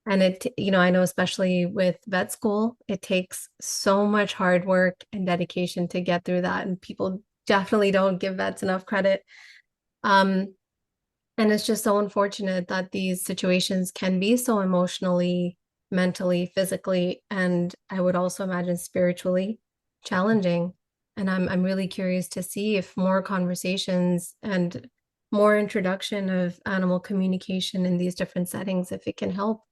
And I know especially with vet school, it takes so much hard work and dedication to get through that. And people definitely don't give vets enough credit. Um, and it's just so unfortunate that these situations can be so emotionally, mentally, physically, and I would also imagine spiritually challenging. And I'm really curious to see if more conversations and more introduction of animal communication in these different settings, if it can help,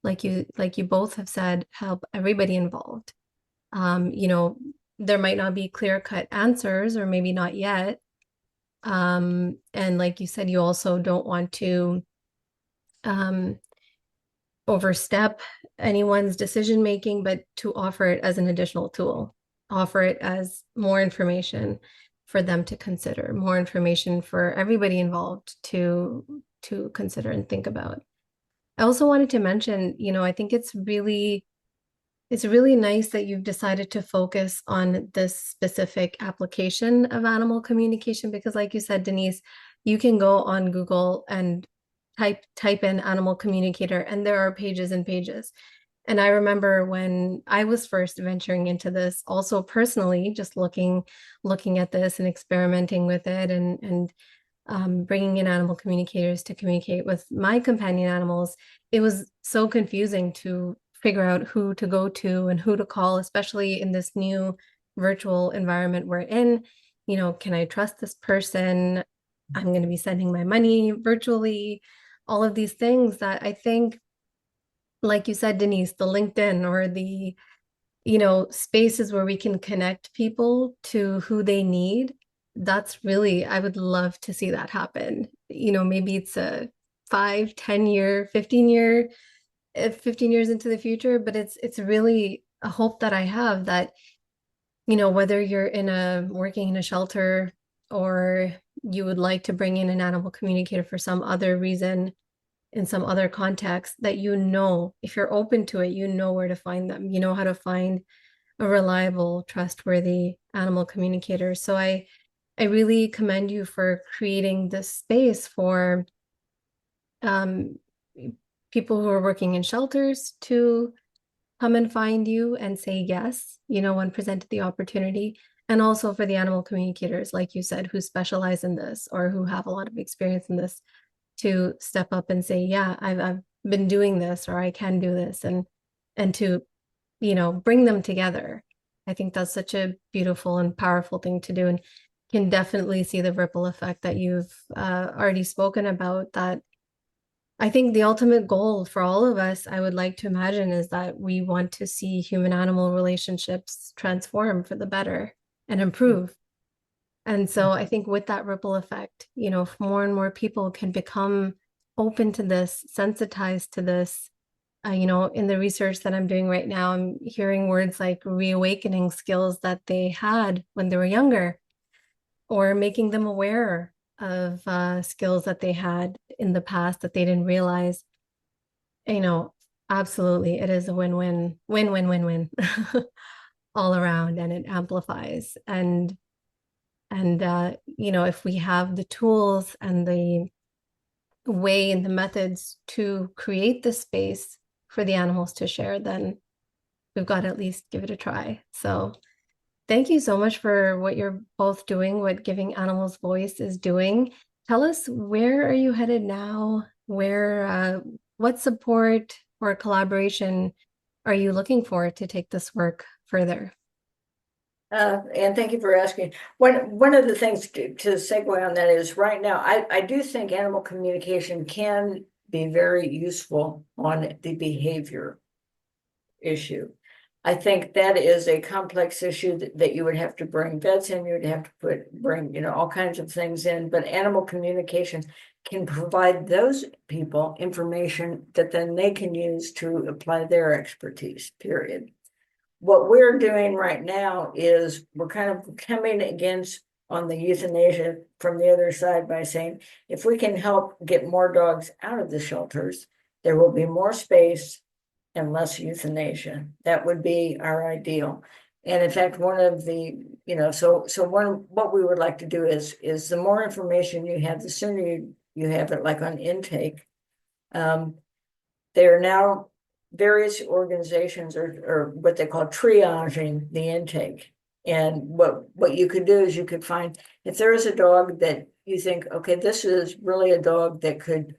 like you both have said, help everybody involved. Um, you know, there might not be clear-cut answers, or maybe not yet, and like you said, you also don't want to um, overstep anyone's decision making, but to offer it as an additional tool, offer it as more information for them to consider, more information for everybody involved to consider and think about. I also wanted to mention, I think it's really nice that you've decided to focus on this specific application of animal communication because, like you said, Denise, you can go on Google and type in animal communicator, and there are pages and pages. And I remember when I was first venturing into this, also personally, just looking at this and experimenting with it, and bringing in animal communicators to communicate with my companion animals. It was so confusing to figure out who to go to and who to call, especially in this new virtual environment we're in. Can I trust this person? I'm going to be sending my money virtually, all of these things that I think, like you said, Denise, the LinkedIn or the, spaces where we can connect people to who they need. That's really, I would love to see that happen. Maybe it's a 5, 10 year, 15 years into the future, but it's really a hope that I have that, whether you're working in a shelter, or you would like to bring in an animal communicator for some other reason in some other context, that if you're open to it, where to find them, how to find a reliable, trustworthy animal communicator. So I really commend you for creating this space for um, people who are working in shelters to come and find you and say yes, when presented the opportunity. And also for the animal communicators, like you said, who specialize in this or who have a lot of experience in this to step up and say, yeah, I've been doing this or I can do this and to, bring them together. I think that's such a beautiful and powerful thing to do and can definitely see the ripple effect that you've already spoken about that I think the ultimate goal for all of us, I would like to imagine, is that we want to see human animal relationships transform for the better and improve. And so I think with that ripple effect, if more and more people can become open to this, sensitized to this, in the research that I'm doing right now, I'm hearing words like reawakening skills that they had when they were younger, or making them aware of skills that they had in the past that they didn't realize. You know, absolutely, it is a win-win, win-win-win-win all around, and it amplifies. And if we have the tools and the way and the methods to create the space for the animals to share, then we've got to at least give it a try. So thank you so much for what you're both doing, what Giving Animals Voice is doing. Tell us, where are you headed now? What support or collaboration are you looking for to take this work further? And thank you for asking. One of the things to segue on that is right now, I do think animal communication can be very useful on the behavior issue. I think that is a complex issue that you would have to bring vets in, you would have to bring all kinds of things in, but animal communication can provide those people information that then they can use to apply their expertise, period. What we're doing right now is we're kind of coming against on the euthanasia from the other side by saying, if we can help get more dogs out of the shelters, there will be more space and less euthanasia. That would be our ideal. And in fact, one of the, what we would like to do is the more information you have, the sooner you have it, like on intake. There are now various organizations or what they call triaging the intake. And what you could do is you could find, if there is a dog that you think, okay, this is really a dog that could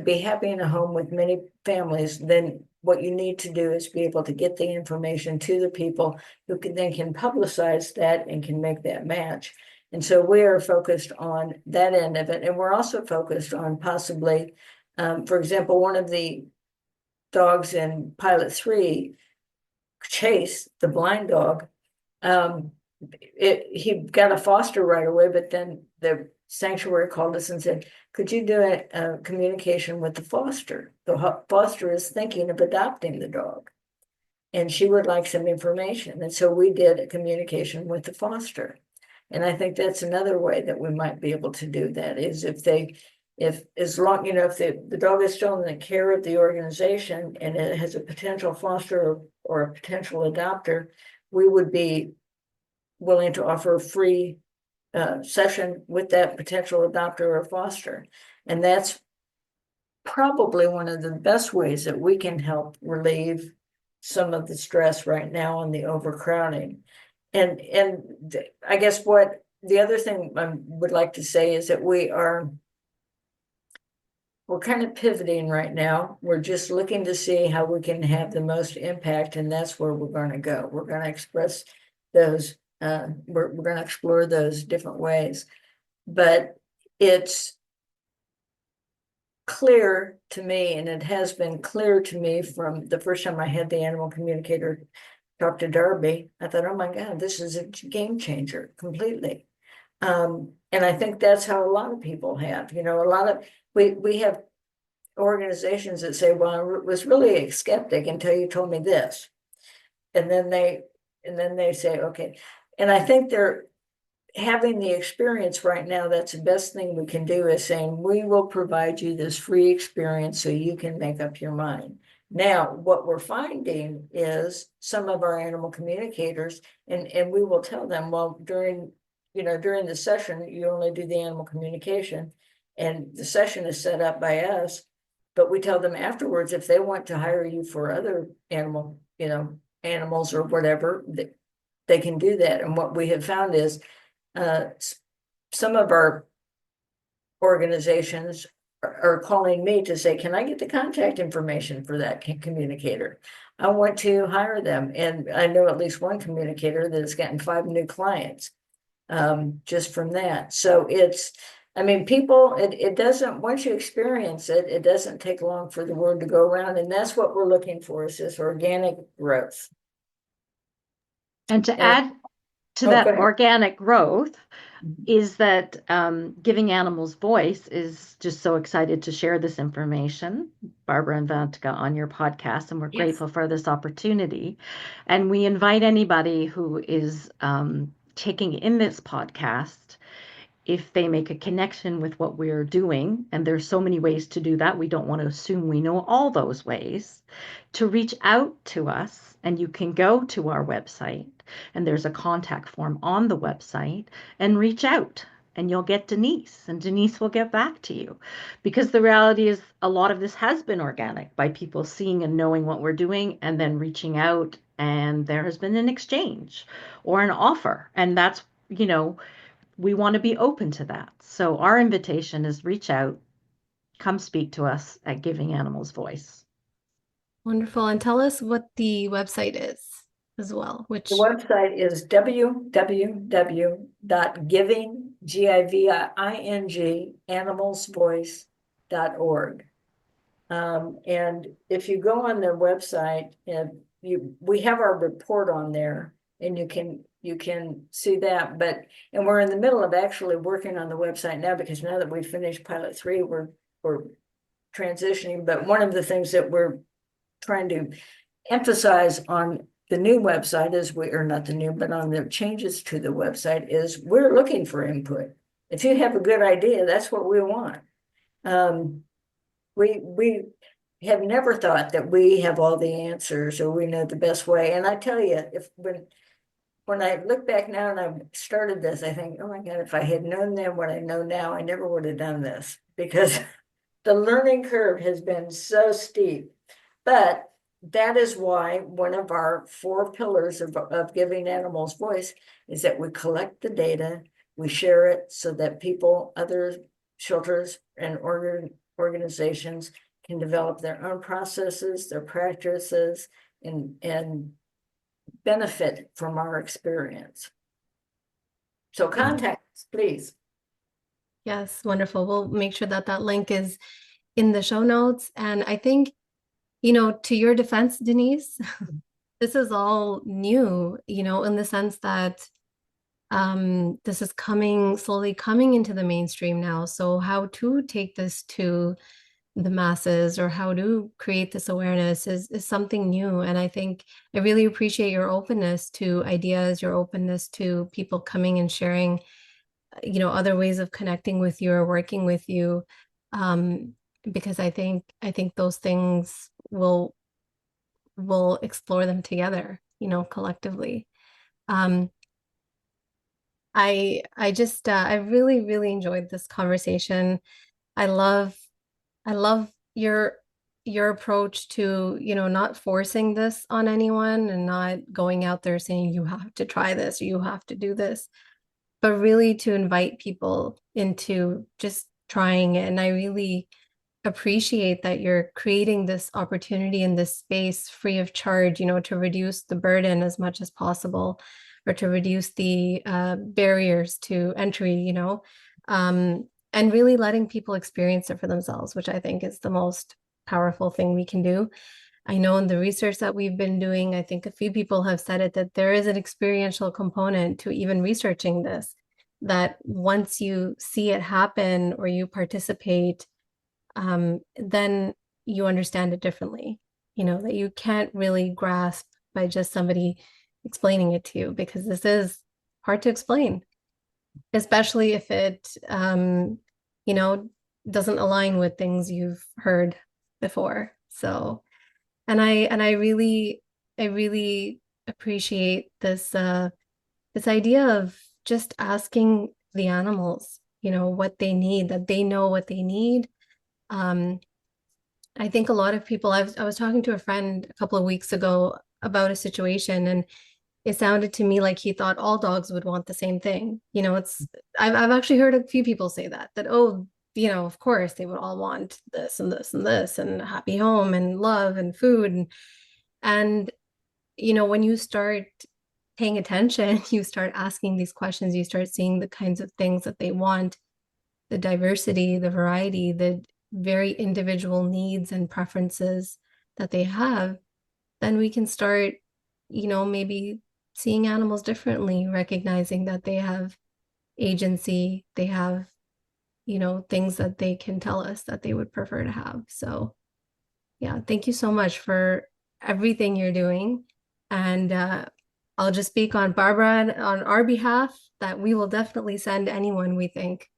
be happy in a home with many families, then what you need to do is be able to get the information to the people who can publicize that and can make that match. And so we are focused on that end of it. And we're also focused on possibly, for example, one of the dogs in Pilot 3, Chase, the blind dog, he got a foster right away, but then the sanctuary called us and said, could you do a communication with the foster? The foster is thinking of adopting the dog, and she would like some information. And so we did a communication with the foster. And I think that's another way that we might be able to do that, is if the dog is still in the care of the organization and it has a potential foster or a potential adopter, we would be willing to offer a free session with that potential adopter or foster. And that's probably one of the best ways that we can help relieve some of the stress right now on the overcrowding. And I guess what the other thing I would like to say is that we're kind of pivoting right now. We're just looking to see how we can have the most impact, and that's where we're going to go. We're going to express those, we're going to explore those different ways. But it's clear to me, and it has been clear to me from the first time I had the animal communicator talk to Darby, I thought, oh my God, this is a game changer completely. And I think that's how a lot of people have, we have organizations that say, well, I was really a skeptic until you told me this. And then they say, okay. And I think they're having the experience right now. That's the best thing we can do, is saying, we will provide you this free experience so you can make up your mind. Now, what we're finding is some of our animal communicators, and we will tell them, well, during during the session, you only do the animal communication, and the session is set up by us, but we tell them afterwards, if they want to hire you for other animals or whatever, they can do that. And what we have found is some of our organizations are calling me to say, can I get the contact information for that communicator? I want to hire them. And I know at least one communicator that has gotten 5 new clients just from that. So people, it doesn't, once you experience it, it doesn't take long for the word to go around. And that's what we're looking for, is this organic growth. And to add to that organic growth is that Giving Animals Voice is just so excited to share this information, Barbara and Vantika, on your podcast, and we're grateful for this opportunity. And we invite anybody who is taking in this podcast, if they make a connection with what we're doing, and there's so many ways to do that, we don't want to assume we know all those ways, to reach out to us. And you can go to our website, and there's a contact form on the website, and reach out, and you'll get Denise, and Denise will get back to you. Because the reality is, a lot of this has been organic, by people seeing and knowing what we're doing and then reaching out, and there has been an exchange or an offer. And that's, we want to be open to that. So our invitation is reach out, come speak to us at Giving Animals Voice. Wonderful. And tell us what the website is as well. The website is www.animalsvoice.org. And if you go on the website, we have our report on there, and you can see that. And we're in the middle of actually working on the website now, because now that we've finished pilot 3, we're transitioning. But one of the things that we're trying to emphasize on the new website is on the changes to the website is we're looking for input. If you have a good idea, that's what we want. We have never thought that we have all the answers or we know the best way. And I tell you, when I look back now and I've started this, I think, oh my God, if I had known then what I know now, I never would have done this, because the learning curve has been so steep. But that is why one of our 4 pillars of Giving Animals Voice is that we collect the data, we share it so that people, other shelters and organizations can develop their own processes, their practices, and benefit from our experience. So contact us, please. Yes, wonderful. We'll make sure that link is in the show notes. And I think, to your defense, Denise, this is all new, in the sense that this is slowly coming into the mainstream now. So how to take this to the masses, or how to create this awareness is something new. And I think I really appreciate your openness to ideas, your openness to people coming and sharing, other ways of connecting with you or working with you. Because I think those things we'll explore them together, collectively. I really, really enjoyed this conversation. I love your approach to, not forcing this on anyone and not going out there saying you have to try this or you have to do this, but really to invite people into just trying it. And I really appreciate that you're creating this opportunity in this space free of charge, to reduce the burden as much as possible, or to reduce the barriers to entry, and really letting people experience it for themselves, which I think is the most powerful thing we can do. I know in the research that we've been doing, I think a few people have said it, that there is an experiential component to even researching this, that once you see it happen or you participate, then you understand it differently, that you can't really grasp by just somebody explaining it to you, because this is hard to explain, especially if it, doesn't align with things you've heard before. So, and I really appreciate this idea of just asking the animals, what they need, that they know what they need. I think a lot of people, I was talking to a friend a couple of weeks ago about a situation, and it sounded to me like he thought all dogs would want the same thing. I've actually heard a few people say that, oh, of course they would all want this and this and this and a happy home and love and food. And when you start paying attention, you start asking these questions, you start seeing the kinds of things that they want, the diversity, the variety, the very individual needs and preferences that they have, then we can start, maybe seeing animals differently, recognizing that they have agency, they have, things that they can tell us that they would prefer to have. So, yeah, thank you so much for everything you're doing. And I'll just speak on Barbara on our behalf that we will definitely send anyone we think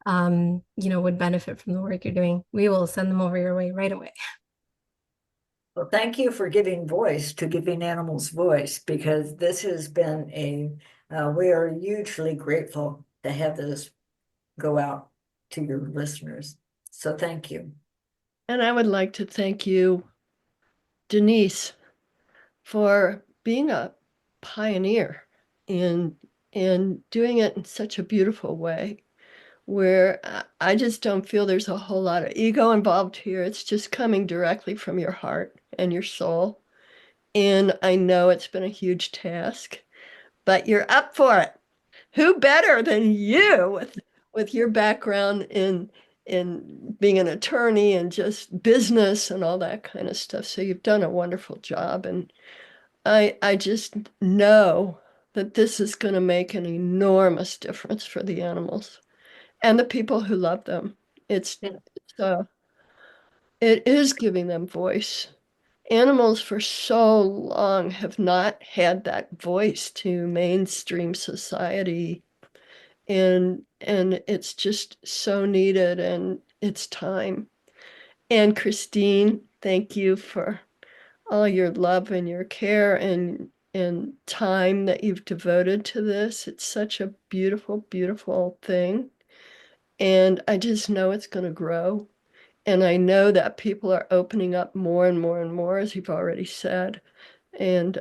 would benefit from the work you're doing. We will send them over your way right away. Well, thank you for giving voice to giving animals voice, because this has been we are hugely grateful to have this go out to your listeners. So thank you. And I would like to thank you, Denise, for being a pioneer in doing it in such a beautiful way, where I just don't feel there's a whole lot of ego involved here. It's just coming directly from your heart and your soul. And I know it's been a huge task, but you're up for it. Who better than you with your background in being an attorney and just business and all that kind of stuff. So you've done a wonderful job. And I just know that this is going to make an enormous difference for the animals and the people who love them. It is giving them voice. Animals for so long have not had that voice to mainstream society, and it's just so needed, and it's time. And Christine, thank you for all your love and your care and time that you've devoted to this. It's such a beautiful, beautiful thing. And I just know it's going to grow. And I know that people are opening up more and more and more, as you've already said. And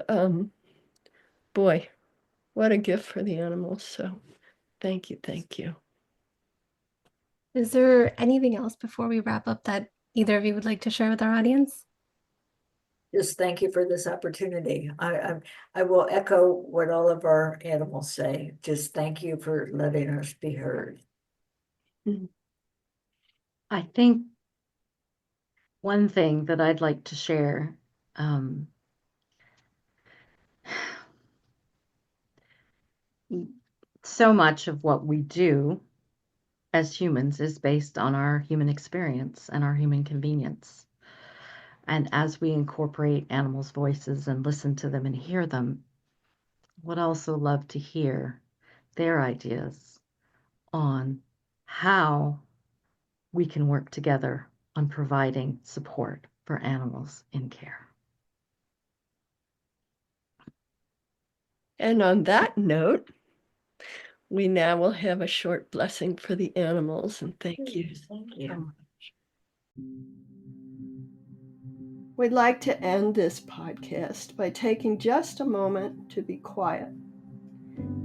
boy, what a gift for the animals. So thank you, thank you. Is there anything else before we wrap up that either of you would like to share with our audience? Just thank you for this opportunity. I will echo what all of our animals say. Just thank you for letting us be heard. I think one thing that I'd like to share, so much of what we do as humans is based on our human experience and our human convenience. And as we incorporate animals' voices and listen to them and hear them, would also love to hear their ideas on how we can work together on providing support for animals in care. And on that note, we now will have a short blessing for the animals, and thank you. Thank you. We'd like to end this podcast by taking just a moment to be quiet.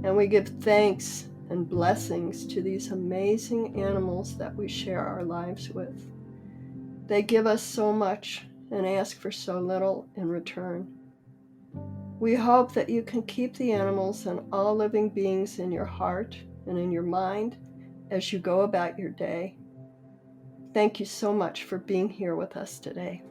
And we give thanks and blessings to these amazing animals that we share our lives with. They give us so much and ask for so little in return. We hope that you can keep the animals and all living beings in your heart and in your mind as you go about your day. Thank you so much for being here with us today.